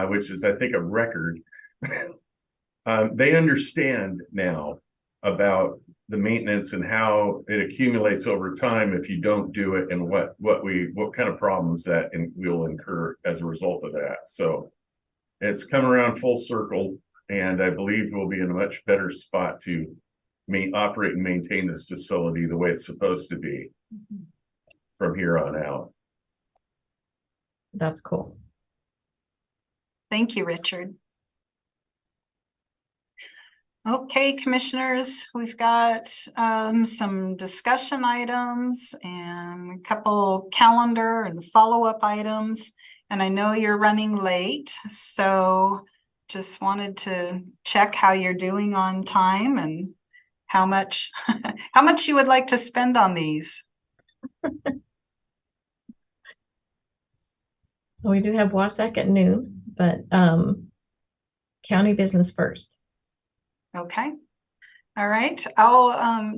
which is, I think, a record. They understand now about the maintenance and how it accumulates over time if you don't do it, and what kind of problems that we'll incur as a result of that. So it's come around full circle, and I believe we'll be in a much better spot to operate and maintain this facility the way it's supposed to be from here on out. That's cool. Thank you, Richard. Okay, commissioners, we've got some discussion items and a couple calendar and follow-up items. And I know you're running late, so just wanted to check how you're doing on time and how much you would like to spend on these. We do have WASAC at noon, but county business first. Okay. All right. I'll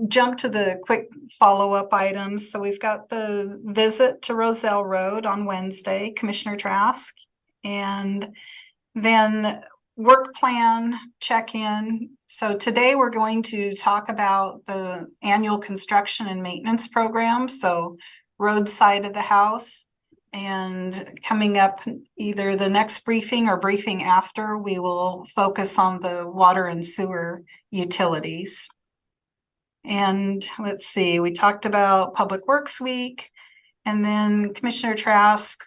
jump to the quick follow-up items. So we've got the visit to Roselle Road on Wednesday, Commissioner Trask, and then work plan check-in. So today we're going to talk about the annual construction and maintenance program. So road side of the house. And coming up either the next briefing or briefing after, we will focus on the water and sewer utilities. And let's see, we talked about Public Works Week, and then Commissioner Trask,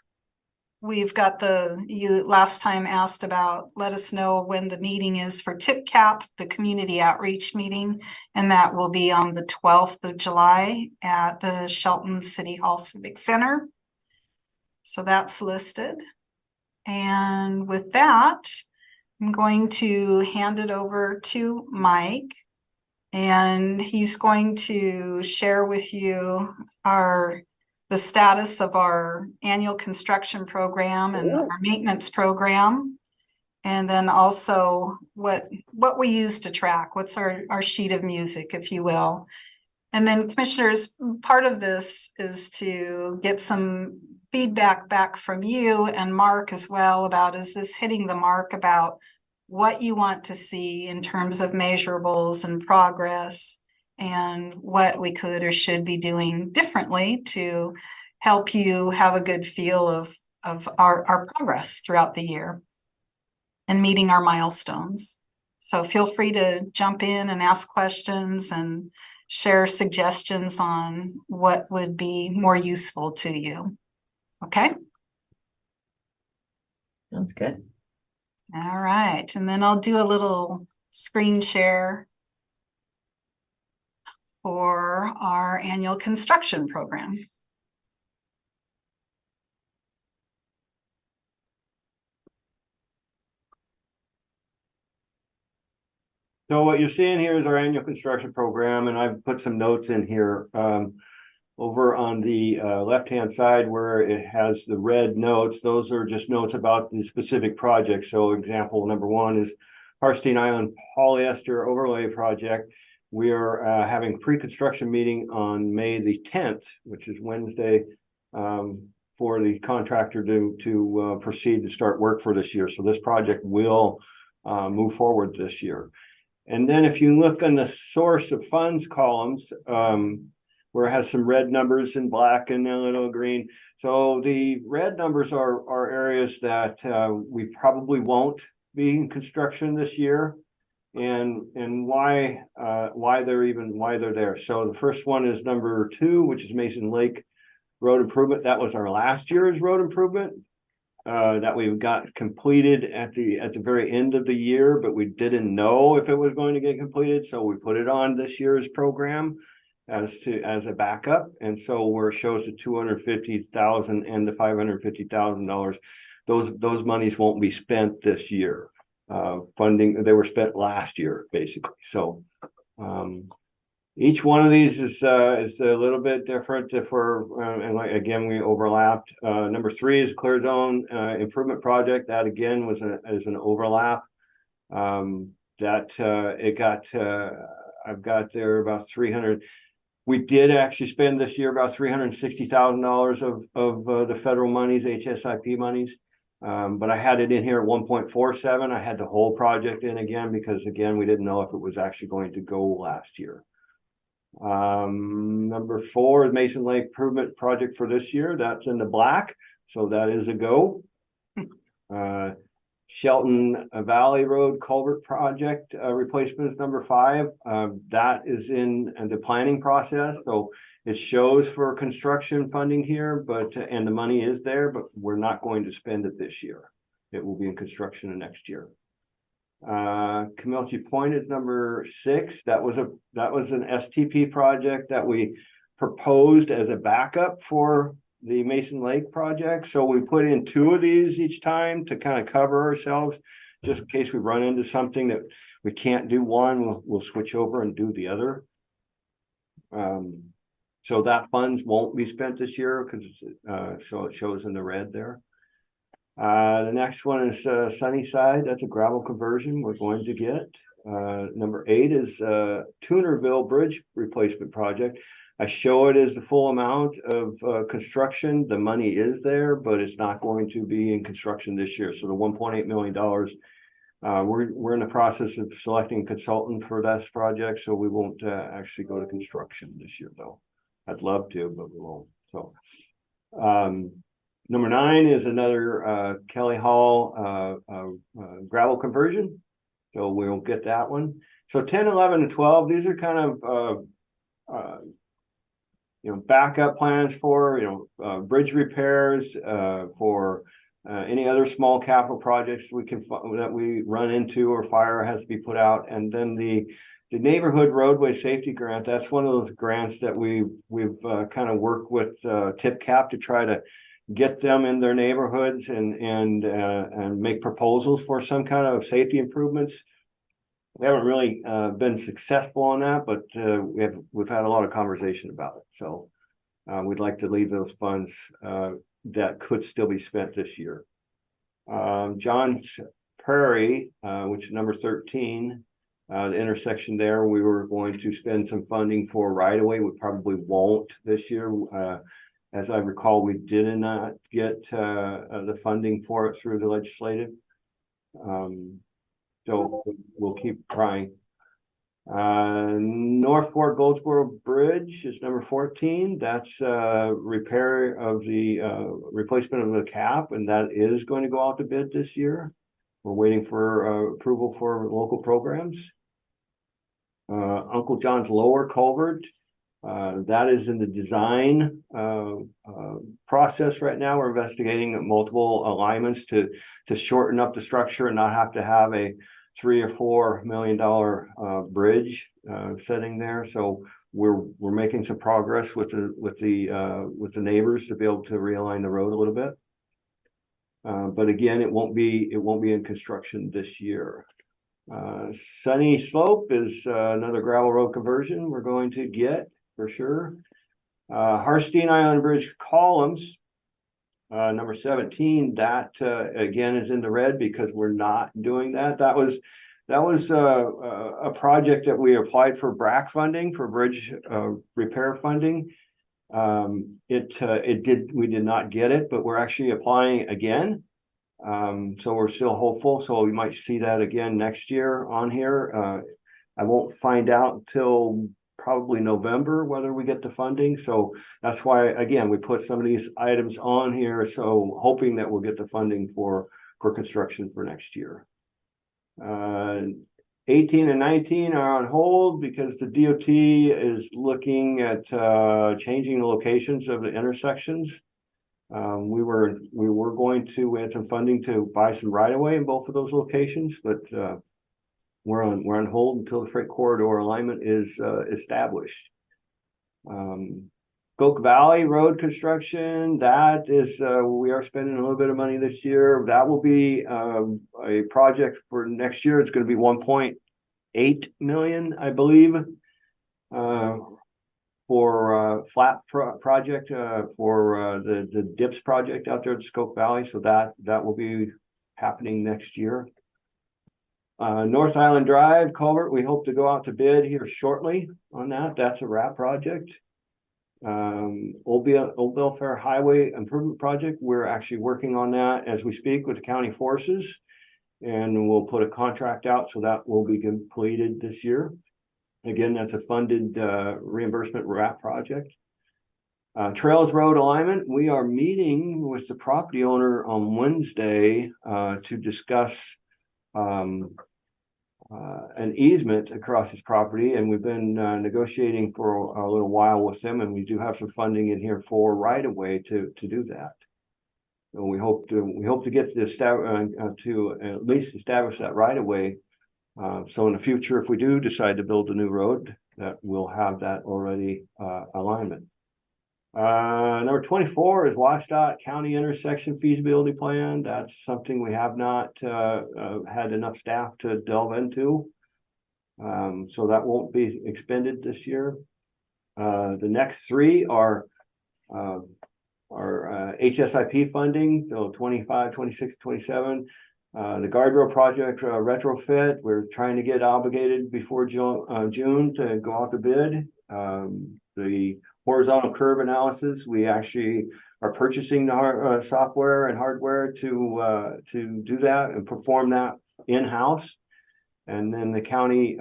we've got you last time asked about, let us know when the meeting is for TIPCAP, the community outreach meeting, and that will be on the 12th of July at the Shelton City Hall Civic Center. So that's listed. And with that, I'm going to hand it over to Mike, and he's going to share with you the status of our annual construction program and our maintenance program. And then also what we use to track, what's our sheet of music, if you will. And then commissioners, part of this is to get some feedback back from you and Mark as well about, is this hitting the mark about what you want to see in terms of measurables and progress, and what we could or should be doing differently to help you have a good feel of our progress throughout the year and meeting our milestones. So feel free to jump in and ask questions and share suggestions on what would be more useful to you. Okay. Sounds good. All right. And then I'll do a little screen share for our annual construction program. So what you're seeing here is our annual construction program, and I've put some notes in here. Over on the left-hand side where it has the red notes, those are just notes about the specific project. So example number 1 is Harstein Island Polyester Overlay Project. We are having a pre-construction meeting on May the 10th, which is Wednesday, for the contractor to proceed to start work for this year. So this project will move forward this year. And then if you look on the source of funds columns, where it has some red numbers in black and a little green. So the red numbers are areas that we probably won't be in construction this year, and why they're there. So the first one is number 2, which is Mason Lake Road Improvement. That was our last year's road improvement that we've got completed at the very end of the year, but we didn't know if it was going to get completed, so we put it on this year's program as a backup. And so where it shows the $250,000 and the $550,000, those monies won't be spent this year. Funding, they were spent last year, basically. So each one of these is a little bit different. And like, again, we overlapped. Number 3 is Clear Zone Improvement Project. That again was an overlap. I've got there about 300. We did actually spend this year about $360,000 of the federal monies, HSIP monies. But I had it in here at 1.47. I had the whole project in again because again, we didn't know if it was actually going to go last year. Number 4 is Mason Lake improvement project for this year. That's in the black, so that is a go. Shelton Valley Road culvert project replacement is number 5. That is in the planning process, so it shows for construction funding here, but and the money is there, but we're not going to spend it this year. It will be in construction next year. Camilchi Point is number 6. That was an STP project that we proposed as a backup for the Mason Lake project. So we put in 2 of these each time to kind of cover ourselves, just in case we run into something that we can't do one, we'll switch over and do the other. So that funds won't be spent this year because so it shows in the red there. The next one is Sunnyside. That's a gravel conversion we're going to get. Number 8 is Tunerville Bridge replacement project. I show it as the full amount of construction. The money is there, but it's not going to be in construction this year. So the $1.8 million, we're in the process of selecting a consultant for this project, so we won't actually go to construction this year, though. I'd love to, but we won't. So number 9 is another Kelly Hall gravel conversion. So we'll get that one. So 10, 11, and 12, these are kind of backup plans for bridge repairs, for any other small capital projects that we run into or fire has to be put out. And then the neighborhood roadway safety grant, that's one of those grants that we've kind of worked with TIPCAP to try to get them in their neighborhoods and make proposals for some kind of safety improvements. We haven't really been successful on that, but we've had a lot of conversation about it. So we'd like to leave those funds that could still be spent this year. John's Prairie, which is number 13, the intersection there, we were going to spend some funding for right away. We probably won't this year. As I recall, we did not get the funding for it through the legislative. So we'll keep trying. North Fork Goldsboro Bridge is number 14. That's repair of the replacement of the cap, and that is going to go out to bid this year. We're waiting for approval for local programs. Uncle John's Lower Culvert, that is in the design process right now. We're investigating multiple alignments to shorten up the structure and not have to have a $3 or $4 million bridge sitting there. So we're making some progress with the neighbors to be able to realign the road a little bit. But again, it won't be in construction this year. Sunny Slope is another gravel road conversion we're going to get for sure. Harstein Island Bridge columns, number 17, that again is in the red because we're not doing that. That was a project that we applied for BRAC funding, for bridge repair funding. We did not get it, but we're actually applying again. So we're still hopeful. So we might see that again next year on here. I won't find out until probably November whether we get the funding. So that's why, again, we put some of these items on here. So hoping that we'll get the funding for construction for next year. 18 and 19 are on hold because the DOT is looking at changing the locations of the intersections. We had some funding to buy some right of way in both of those locations, but we're on hold until the freight corridor alignment is established. Oak Valley Road construction, that is we are spending a little bit of money this year. That will be a project for next year. It's going to be 1.8 million, I believe, for flat project for the dips project out there at Skoke Valley. So that will be happening next year. North Island Drive culvert, we hope to go out to bid here shortly on that. That's a wrap project. Old Belfair Highway Improvement Project. We're actually working on that as we speak with the county forces, and we'll put a contract out, so that will be completed this year. Again, that's a funded reimbursement RAP project. Trails Road alignment, we are meeting with the property owner on Wednesday to discuss an easement across his property, and we've been negotiating for a little while with them, and we do have some funding in here for right of way to do that. So we hope to get to at least establish that right of way. So in the future, if we do decide to build a new road, that we'll have that already alignment. Number 24 is WashDOT County Intersection Feasibility Plan. That's something we have not had enough staff to delve into. So that won't be expended this year. The next three are HSIP funding, so 25, 26, 27. The guardrail project retrofit, we're trying to get obligated before June to go out to bid. The horizontal curve analysis, we actually are purchasing the software and hardware to do that and perform that in-house. And then the county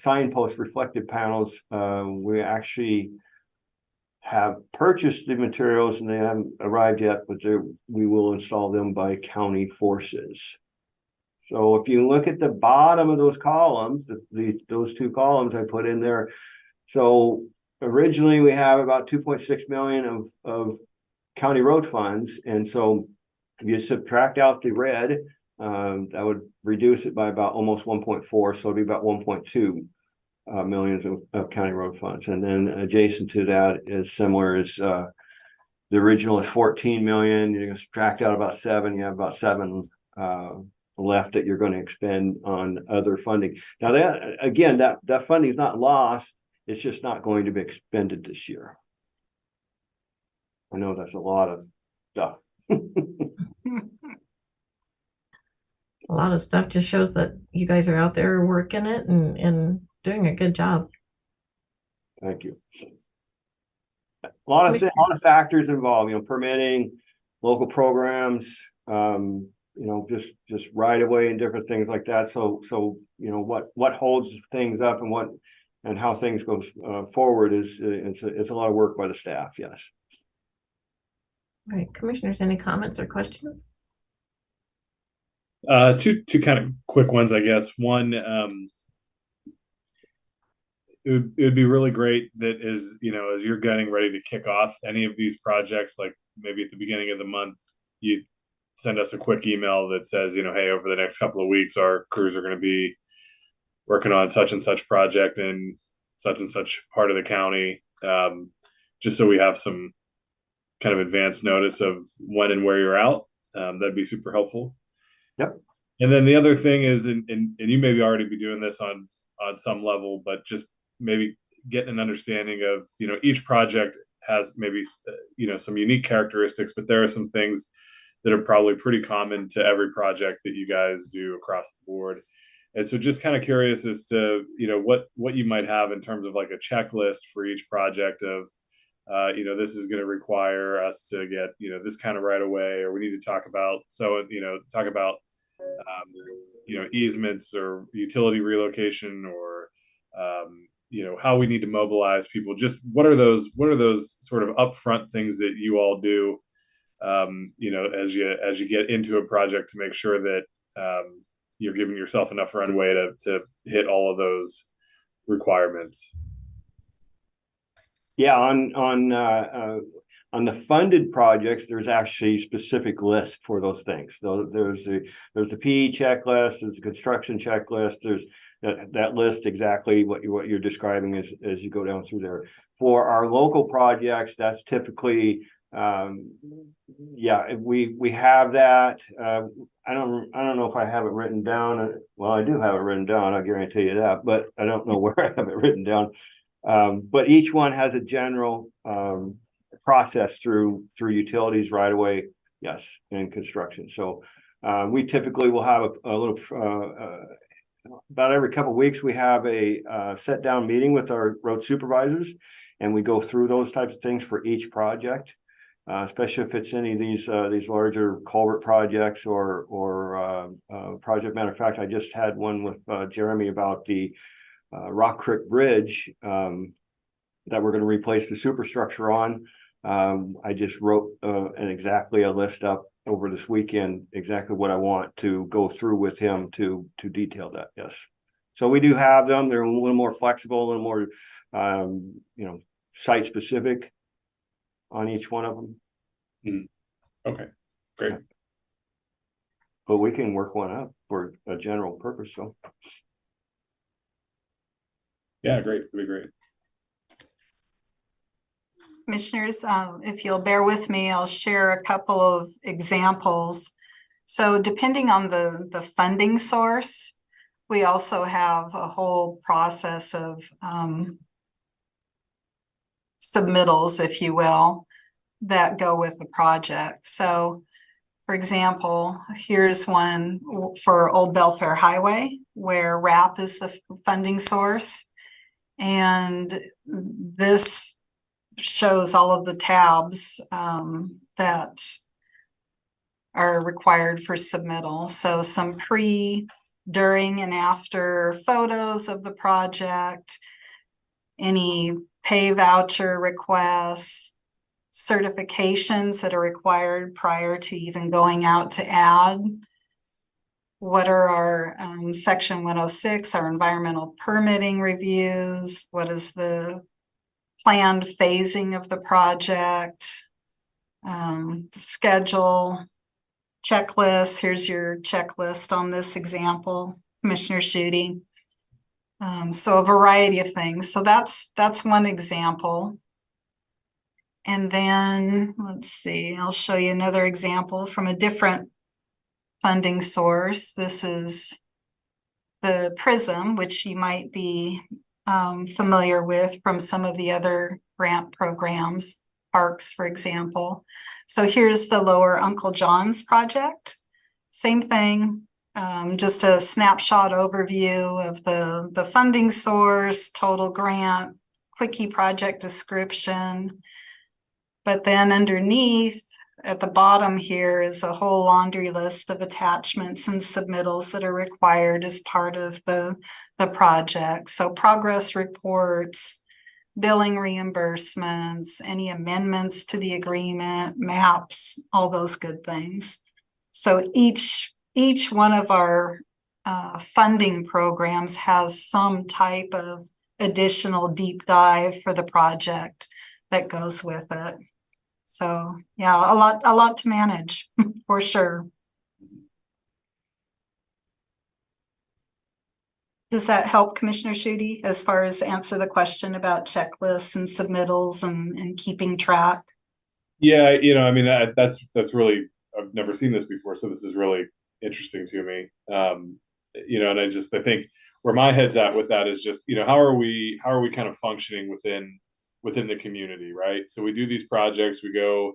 signpost reflective panels, we actually have purchased the materials and they haven't arrived yet, but we will install them by county forces. So if you look at the bottom of those columns, those two columns I put in there, so originally we have about 2.6 million of county road funds. And so if you subtract out the red, that would reduce it by about almost 1.4. So it'd be about 1.2 millions of county road funds. And then adjacent to that is similar as the original is 14 million. You're going to subtract out about 7. You have about 7 left that you're going to expend on other funding. Now that, again, that funding is not lost. It's just not going to be expended this year. I know that's a lot of stuff. A lot of stuff just shows that you guys are out there working it and doing a good job. Thank you. A lot of factors involved, permitting, local programs, just right away and different things like that. So what holds things up and how things go forward is it's a lot of work by the staff. Yes. All right, commissioners, any comments or questions? Two kind of quick ones, I guess. One, it would be really great that as you're getting ready to kick off any of these projects, like maybe at the beginning of the month, you send us a quick email that says, hey, over the next couple of weeks, our crews are going to be working on such and such project in such and such part of the county, just so we have some kind of advance notice of when and where you're out. That'd be super helpful. Yep. And then the other thing is, and you maybe already be doing this on some level, but just maybe getting an understanding of, each project has maybe, some unique characteristics, but there are some things that are probably pretty common to every project that you guys do across the board. And so just kind of curious as to, what you might have in terms of like a checklist for each project of, this is going to require us to get, this kind of right away, or we need to talk about, easements or utility relocation, or, how we need to mobilize people. Just what are those sort of upfront things that you all do, as you get into a project to make sure that, you're giving yourself enough runway to hit all of those requirements. Yeah, on the funded projects, there's actually specific lists for those things. So there's the PE checklist, there's the construction checklist, there's that list exactly what you're describing as you go down through there. For our local projects, that's typically we have that. I don't know if I have it written down. Well, I do have it written down, I guarantee you that, but I don't know where I have it written down. But each one has a general process through utilities, right away, yes, and construction. So we typically will have a little about every couple of weeks, we have a sit down meeting with our road supervisors, and we go through those types of things for each project, especially if it's any of these larger culvert projects or project. Matter of fact, I just had one with Jeremy about the Rock Creek Bridge that we're going to replace the superstructure on. I just wrote exactly a list up over this weekend, exactly what I want to go through with him to detail that. Yes. So we do have them. They're a little more flexible, a little more, site specific on each one of them. Okay, great. But we can work one up for a general purpose. So. Yeah, great. It'd be great. Commissioners, if you'll bear with me, I'll share a couple of examples. So depending on the funding source, we also have a whole process of submittals, if you will, that go with the project. So for example, here's one for Old Belfair Highway, where RAP is the funding source. And this shows all of the tabs that are required for submittal. So some pre, during, and after photos of the project, any pay voucher requests, certifications that are required prior to even going out to add. What are our section 106, our environmental permitting reviews? What is the planned phasing of the project, schedule, checklist. Here's your checklist on this example, Commissioner Shooting. So a variety of things. So that's one example. And then let's see, I'll show you another example from a different funding source. This is the PRISM, which you might be familiar with from some of the other grant programs, parks, for example. So here's the Lower Uncle John's project. Same thing, just a snapshot overview of the funding source, total grant, quickie project description. But then underneath at the bottom here is a whole laundry list of attachments and submittals that are required as part of the project. So progress reports, billing reimbursements, any amendments to the agreement, maps, all those good things. So each one of our funding programs has some type of additional deep dive for the project that goes with it. So yeah, a lot to manage for sure. Does that help, Commissioner Schutte, as far as answer the question about checklists and submittals and keeping track? Yeah, I mean, that's really, I've never seen this before, so this is really interesting to me. And I think where my head's at with that is just, how are we kind of functioning within the community, right? So we do these projects, we go,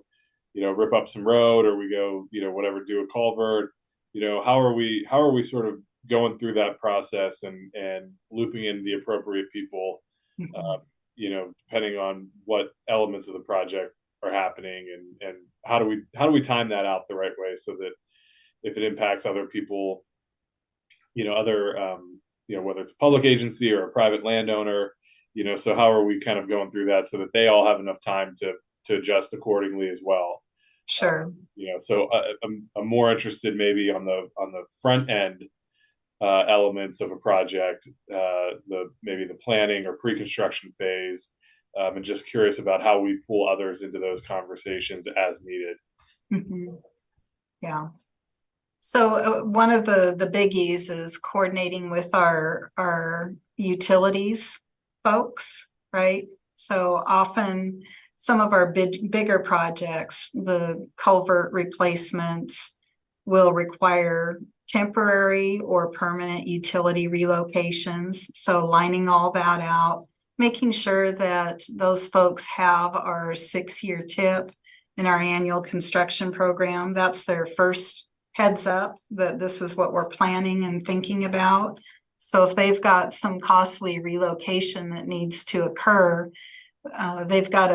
rip up some road, or we go, whatever, do a culvert. How are we sort of going through that process and looping in the appropriate people, depending on what elements of the project are happening, and how do we time that out the right way so that if it impacts other people, whether it's a public agency or a private landowner, so how are we kind of going through that so that they all have enough time to adjust accordingly as well? Sure. So I'm more interested maybe on the front end elements of a project, maybe the planning or pre-construction phase, and just curious about how we pull others into those conversations as needed. Mm-hmm. Yeah. So one of the biggies is coordinating with our utilities folks, right? So often some of our bigger projects, the culvert replacements, will require temporary or permanent utility relocations. So lining all that out, making sure that those folks have our 6-year tip in our annual construction program. That's their first heads up that this is what we're planning and thinking about. So if they've got some costly relocation that needs to occur, they've got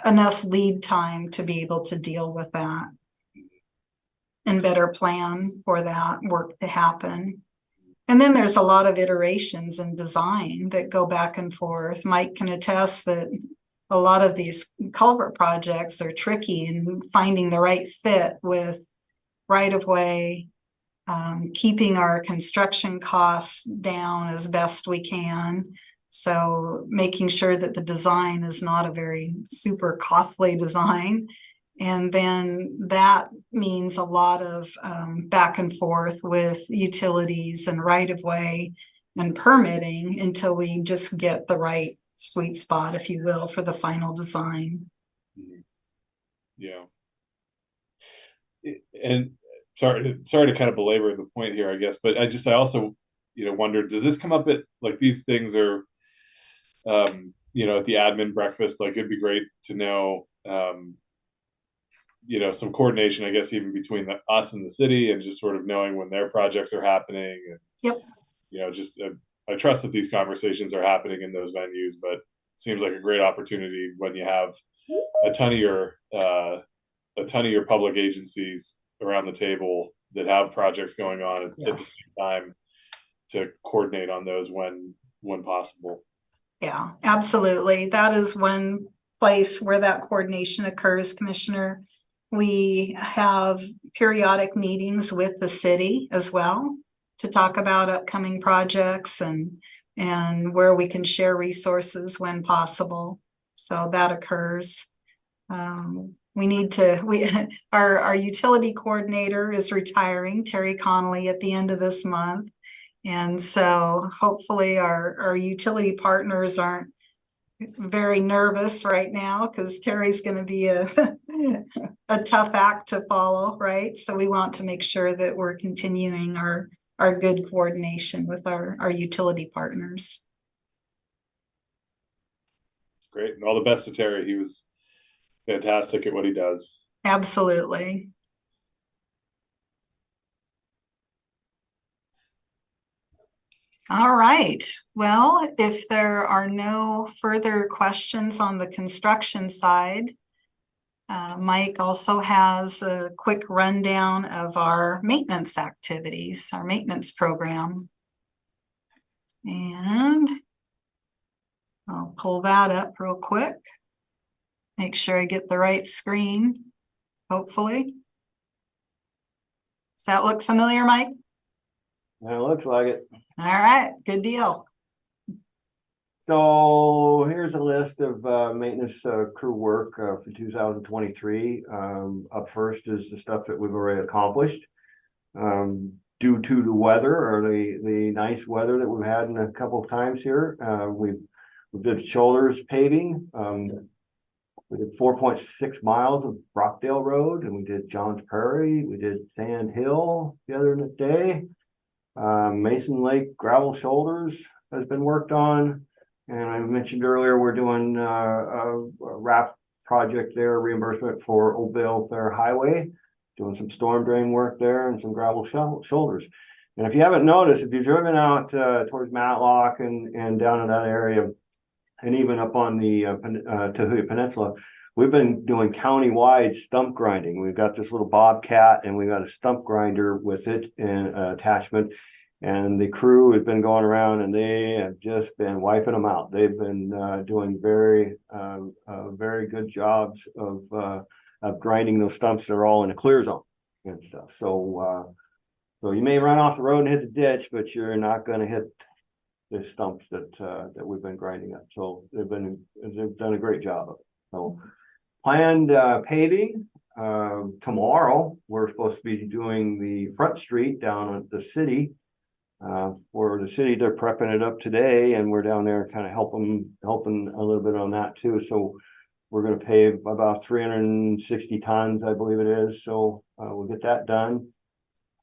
enough lead time to be able to deal with that and better plan for that work to happen. And then there's a lot of iterations in design that go back and forth. Mike can attest that a lot of these culvert projects are tricky in finding the right fit with right-of-way, keeping our construction costs down as best we can. So making sure that the design is not a very super costly design. And then that means a lot of back and forth with utilities and right-of-way and permitting until we just get the right sweet spot, if you will, for the final design. Yeah. And sorry to kind of belabor the point here, I guess, but I also, wondered, does this come up at, like, these things are, at the admin breakfast, like, it'd be great to know, some coordination, I guess, even between us and the city, and just sort of knowing when their projects are happening. And, yep. I trust that these conversations are happening in those venues, but it seems like a great opportunity when you have a ton of your public agencies around the table that have projects going on at the same time, to coordinate on those when possible. Yeah, absolutely. That is one place where that coordination occurs, Commissioner. We have periodic meetings with the city as well to talk about upcoming projects and where we can share resources when possible. So that occurs. Our utility coordinator is retiring, Terry Connolly, at the end of this month. And so hopefully our utility partners aren't very nervous right now, because Terry's going to be a tough act to follow, right? So we want to make sure that we're continuing our good coordination with our utility partners. Great. And all the best to Terry. He was fantastic at what he does. Absolutely. All right. Well, if there are no further questions on the construction side, Mike also has a quick rundown of our maintenance activities, our maintenance program. And I'll pull that up real quick. Make sure I get the right screen, hopefully. Does that look familiar, Mike? It looks like it. All right, good deal. So here's a list of maintenance crew work for 2023. Up first is the stuff that we've already accomplished. Due to the weather, or the nice weather that we've had in a couple of times here, we did shoulders paving. We did 4.6 miles of Rockdale Road, and we did Johns Prairie. We did Sand Hill the other day. Mason Lake gravel shoulders has been worked on. And I mentioned earlier, we're doing a RAP project there, reimbursement for Oblizalo Highway, doing some storm drain work there and some gravel shoulders. And if you haven't noticed, if you've driven out towards Matlock and down in that area, and even up on the Tahuya Peninsula, we've been doing county-wide stump grinding. We've got this little Bobcat, and we've got a stump grinder with it and attachment. And the crew has been going around, and they have just been wiping them out. They've been doing very good jobs of grinding those stumps that are all in a clear zone and stuff. So you may run off the road and hit the ditch, but you're not going to hit the stumps that we've been grinding up. So they've done a great job of it. So planned paving. Tomorrow we're supposed to be doing the front street down at the city. For the city, they're prepping it up today, and we're down there kind of helping a little bit on that too. So we're going to pave about 360 tons, I believe it is. So we'll get that done.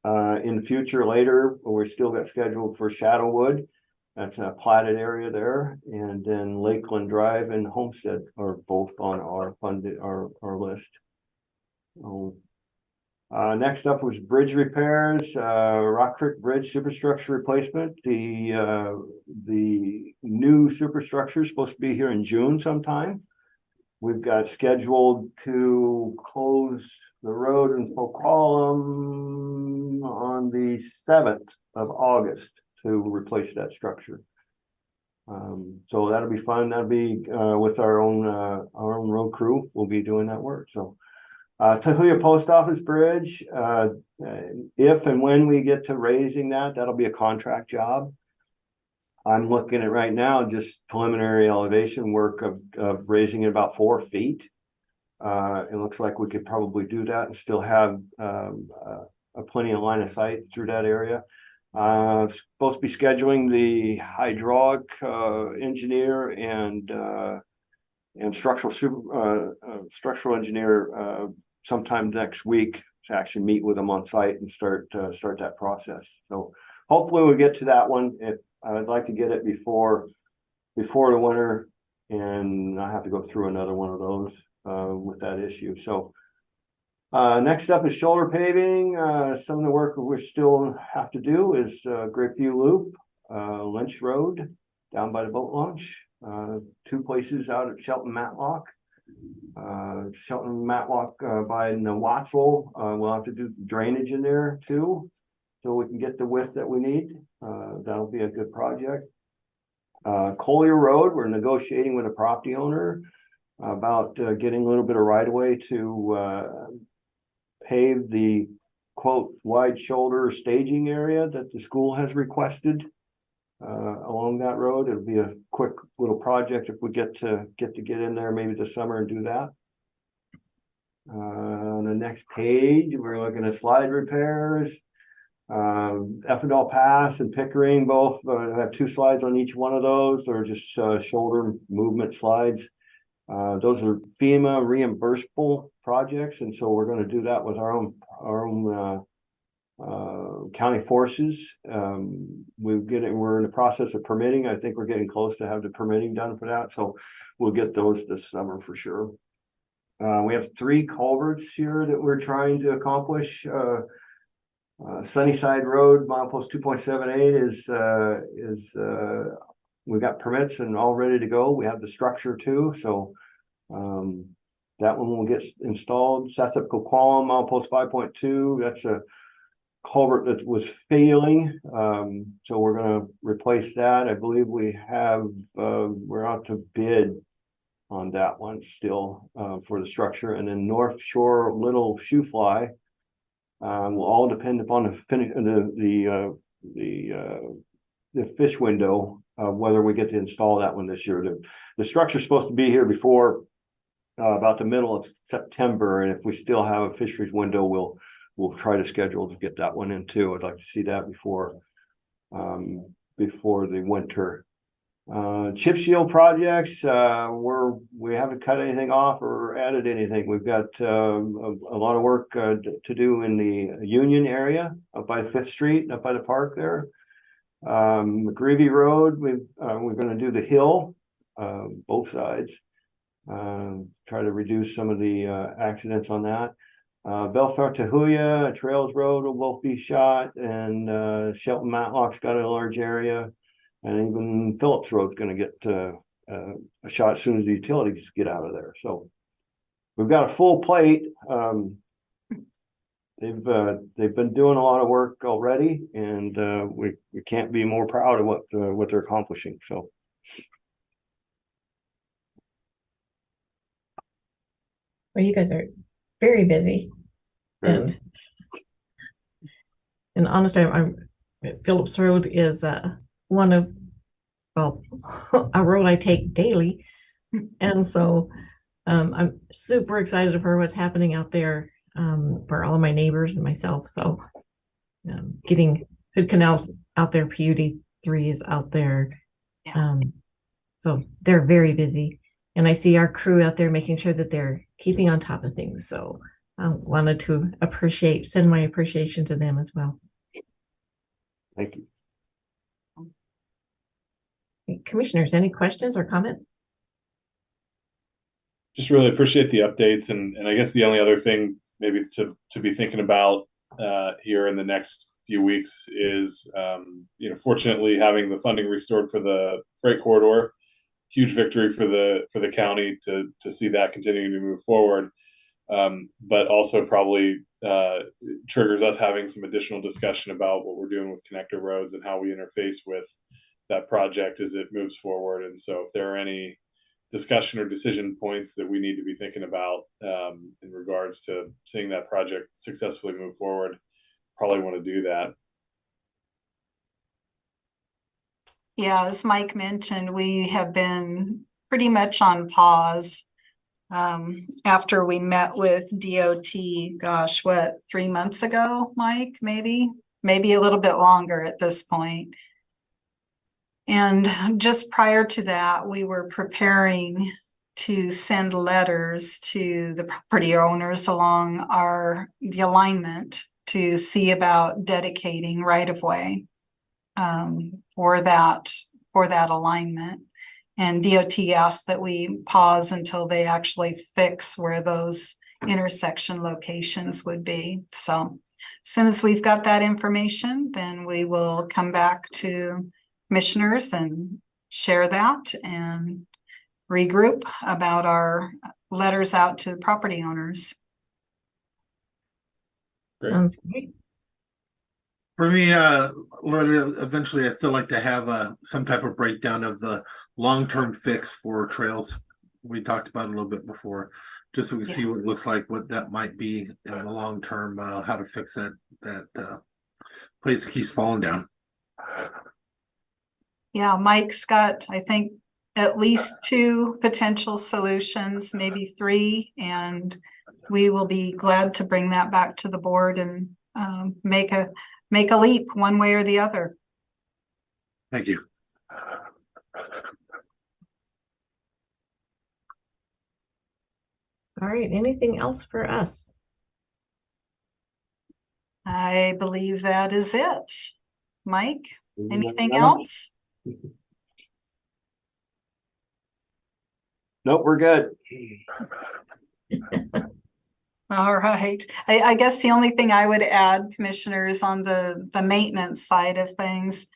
In the future, later, we're still got scheduled for Shadowwood. That's a platted area there, and then Lakeland Drive and Homestead are both on our list. Next up was bridge repairs, Rock Creek Bridge superstructure replacement. The new superstructure is supposed to be here in June sometime. We've got scheduled to close the road in Full Column on the 7th of August to replace that structure. So that'll be fun. That'll be with our own road crew. We'll be doing that work. So Tahuya Post Office Bridge, if and when we get to raising that, that'll be a contract job. I'm looking at right now just preliminary elevation work of raising it about 4 feet. It looks like we could probably do that and still have a plenty of line of sight through that area. Supposed to be scheduling the hydraulic engineer and structural engineer sometime next week to actually meet with them on site and start that process. So hopefully we'll get to that one. If I'd like to get it before the winter and not have to go through another one of those with that issue. So next up is shoulder paving. Some of the work we still have to do is Grapeview Loop, Lynch Road down by the boat launch, 2 places out at Shelton Matlock. Shelton Matlock by Nawatzel. We'll have to do drainage in there too, so we can get the width that we need. That'll be a good project. Collier Road, we're negotiating with a property owner about getting a little bit of right of way to pave the quote wide shoulder staging area that the school has requested along that road. It'll be a quick little project if we get in there maybe this summer and do that. On the next page, we're looking at slide repairs. Effendall Pass and Pickering both have 2 slides on each one of those. They're just shoulder movement slides. Those are FEMA reimbursable projects, and so we're going to do that with our own county forces. We're in the process of permitting. I think we're getting close to have the permitting done for that, so we'll get those this summer for sure. We have 3 culverts here that we're trying to accomplish. Sunnyside Road, milepost 2.78 is we've got permits and all ready to go. We have the structure too, so that one will get installed. Satsup Column, milepost 5.2. That's a culvert that was failing, so we're going to replace that. I believe we have we're out to bid on that one still for the structure. And then North Shore Little Shoe Fly will all depend upon the fish window, whether we get to install that one this year. The structure is supposed to be here before about the middle of September, and if we still have a fisheries window, we'll try to schedule to get that one in too. I'd like to see that before the winter. Chip seal projects, we haven't cut anything off or added anything. We've got a lot of work to do in the Union area up by 5th Street, up by the park there. McGreevy Road, we're going to do the hill, both sides, try to reduce some of the accidents on that. Belfast Tahuya, Trails Road will both be shot, and Shelton Matlock's got a large area. And even Phillips Road's going to get a shot as soon as the utilities get out of there. So we've got a full plate. They've been doing a lot of work already, and we can't be more proud of what they're accomplishing. So. Well, you guys are very busy, and honestly, Phillips Road is one of, well, a road I take daily, and so I'm super excited for what's happening out there for all of my neighbors and myself. So getting Hood Canal's out there, PUD 3 is out there, so they're very busy, and I see our crew out there making sure that they're keeping on top of things. So I wanted to send my appreciation to them as well. Thank you. Commissioners, any questions or comments? Just really appreciate the updates, and I guess the only other thing maybe to be thinking about here in the next few weeks is, fortunately having the funding restored for the freight corridor, huge victory for the county to see that continuing to move forward. But also probably triggers us having some additional discussion about what we're doing with connector roads and how we interface with that project as it moves forward. And so if there are any discussion or decision points that we need to be thinking about in regards to seeing that project successfully move forward, probably want to do that. Yeah, as Mike mentioned, we have been pretty much on pause after we met with DOT, gosh, what, 3 months ago, Mike, maybe a little bit longer at this point. And just prior to that, we were preparing to send letters to the property owners along the alignment to see about dedicating right of way for that alignment. And DOT asked that we pause until they actually fix where those intersection locations would be. So as soon as we've got that information, then we will come back to commissioners and share that and regroup about our letters out to property owners. Great. Sounds great. For me, Loretta, eventually I'd still like to have some type of breakdown of the long-term fix for trails. We talked about it a little bit before, just so we can see what it looks like, what that might be in the long term, how to fix that place that keeps falling down. Yeah, Mike's got, I think, at least 2 potential solutions, maybe 3, and we will be glad to bring that back to the board and make a leap one way or the other. Thank you. All right, anything else for us? I believe that is it. Mike, anything else? Nope, we're good. All right. I guess the only thing I would add, commissioners, on the maintenance side of things,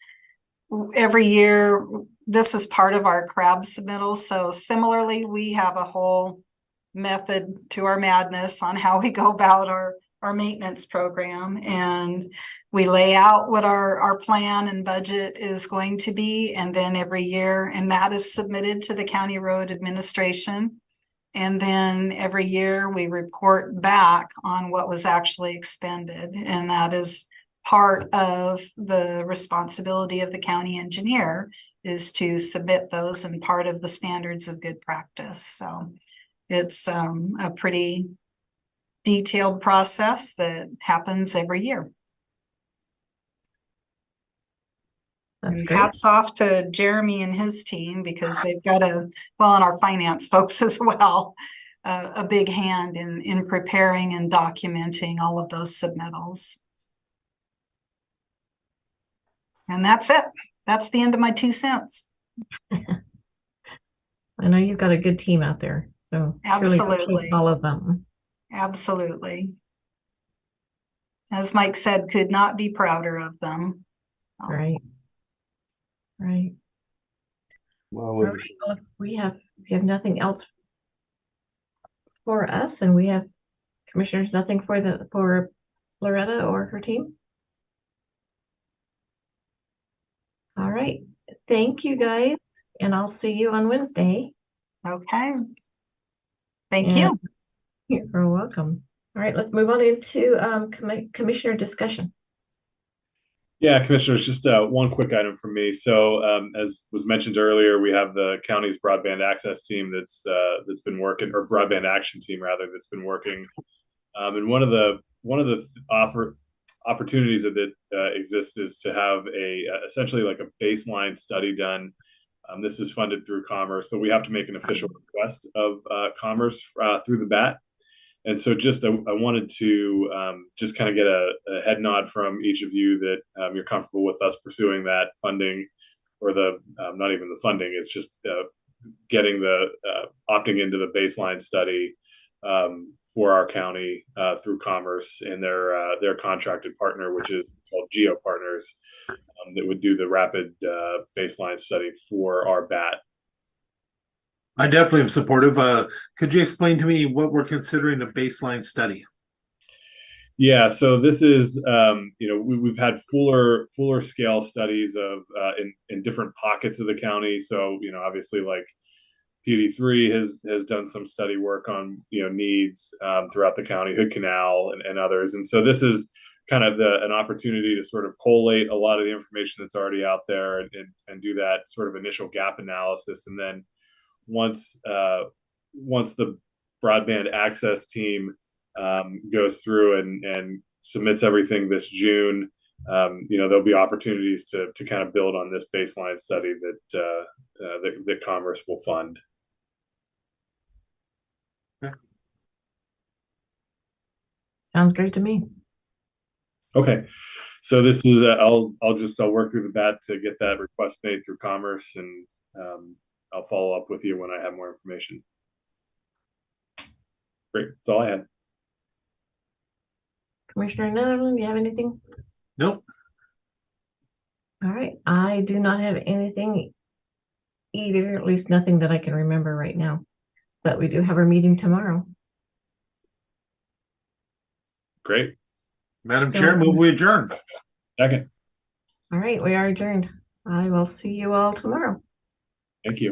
every year, this is part of our CRAB submittal. So similarly, we have a whole method to our madness on how we go about our maintenance program. And we lay out what our plan and budget is going to be. And then every year, and that is submitted to the County Road Administration. And then every year we report back on what was actually expended. And that is part of the responsibility of the county engineer, is to submit those, and part of the standards of good practice. So it's a pretty detailed process that happens every year. That's And great. hats off to Jeremy and his team, because they've got and our finance folks as well, a big hand in preparing and documenting all of those submittals. And that's it. That's the end of my 2 cents. I know you've got a good team out there, so truly appreciate Absolutely. all of them. Absolutely. As Mike said, could not be prouder of them. Right. Right. Well, All right. Well, if we have nothing else for us, and we have commissioners nothing for Loretta or her team. All right. Thank you, guys, and I'll see you on Wednesday. Okay. Thank you. You're welcome. All right, let's move on into commissioner discussion. Yeah, commissioners, just one quick item from me. So as was mentioned earlier, we have the county's broadband access team that's been working, or broadband action team rather, that's been working. And one of the opportunities that exists is to have essentially like a baseline study done. This is funded through Commerce, but we have to make an official request of Commerce through the BAT. And so I wanted to just kind of get a head nod from each of you that you're comfortable with us pursuing that funding, or not even the funding, it's just getting opting into the baseline study for our county through Commerce and their contracted partner, which is called Geo Partners, that would do the rapid baseline study for our BAT. I definitely am supportive. Could you explain to me what we're considering a baseline study? Yeah, so this is we've had fuller scale studies of in different pockets of the county. So obviously like PD3 has done some study work on needs throughout the county, Hood Canal and others, and so this is kind of an opportunity to sort of collate a lot of the information that's already out there and do that sort of initial gap analysis, and then once the broadband access team goes through and submits everything this June, there'll be opportunities to kind of build on this baseline study that Commerce will fund. Sounds great to me. Okay, so this is I'll work through the BAT to get that request made through Commerce, and I'll follow up with you when I have more information. Great, that's all I had. Commissioner Netherland, do you have anything? Nope. All right, I do not have anything either, at least nothing that I can remember right now. But we do have our meeting tomorrow. Great. Madam Chair, move we adjourn. Second. All right, we are adjourned. I will see you all tomorrow. Thank you.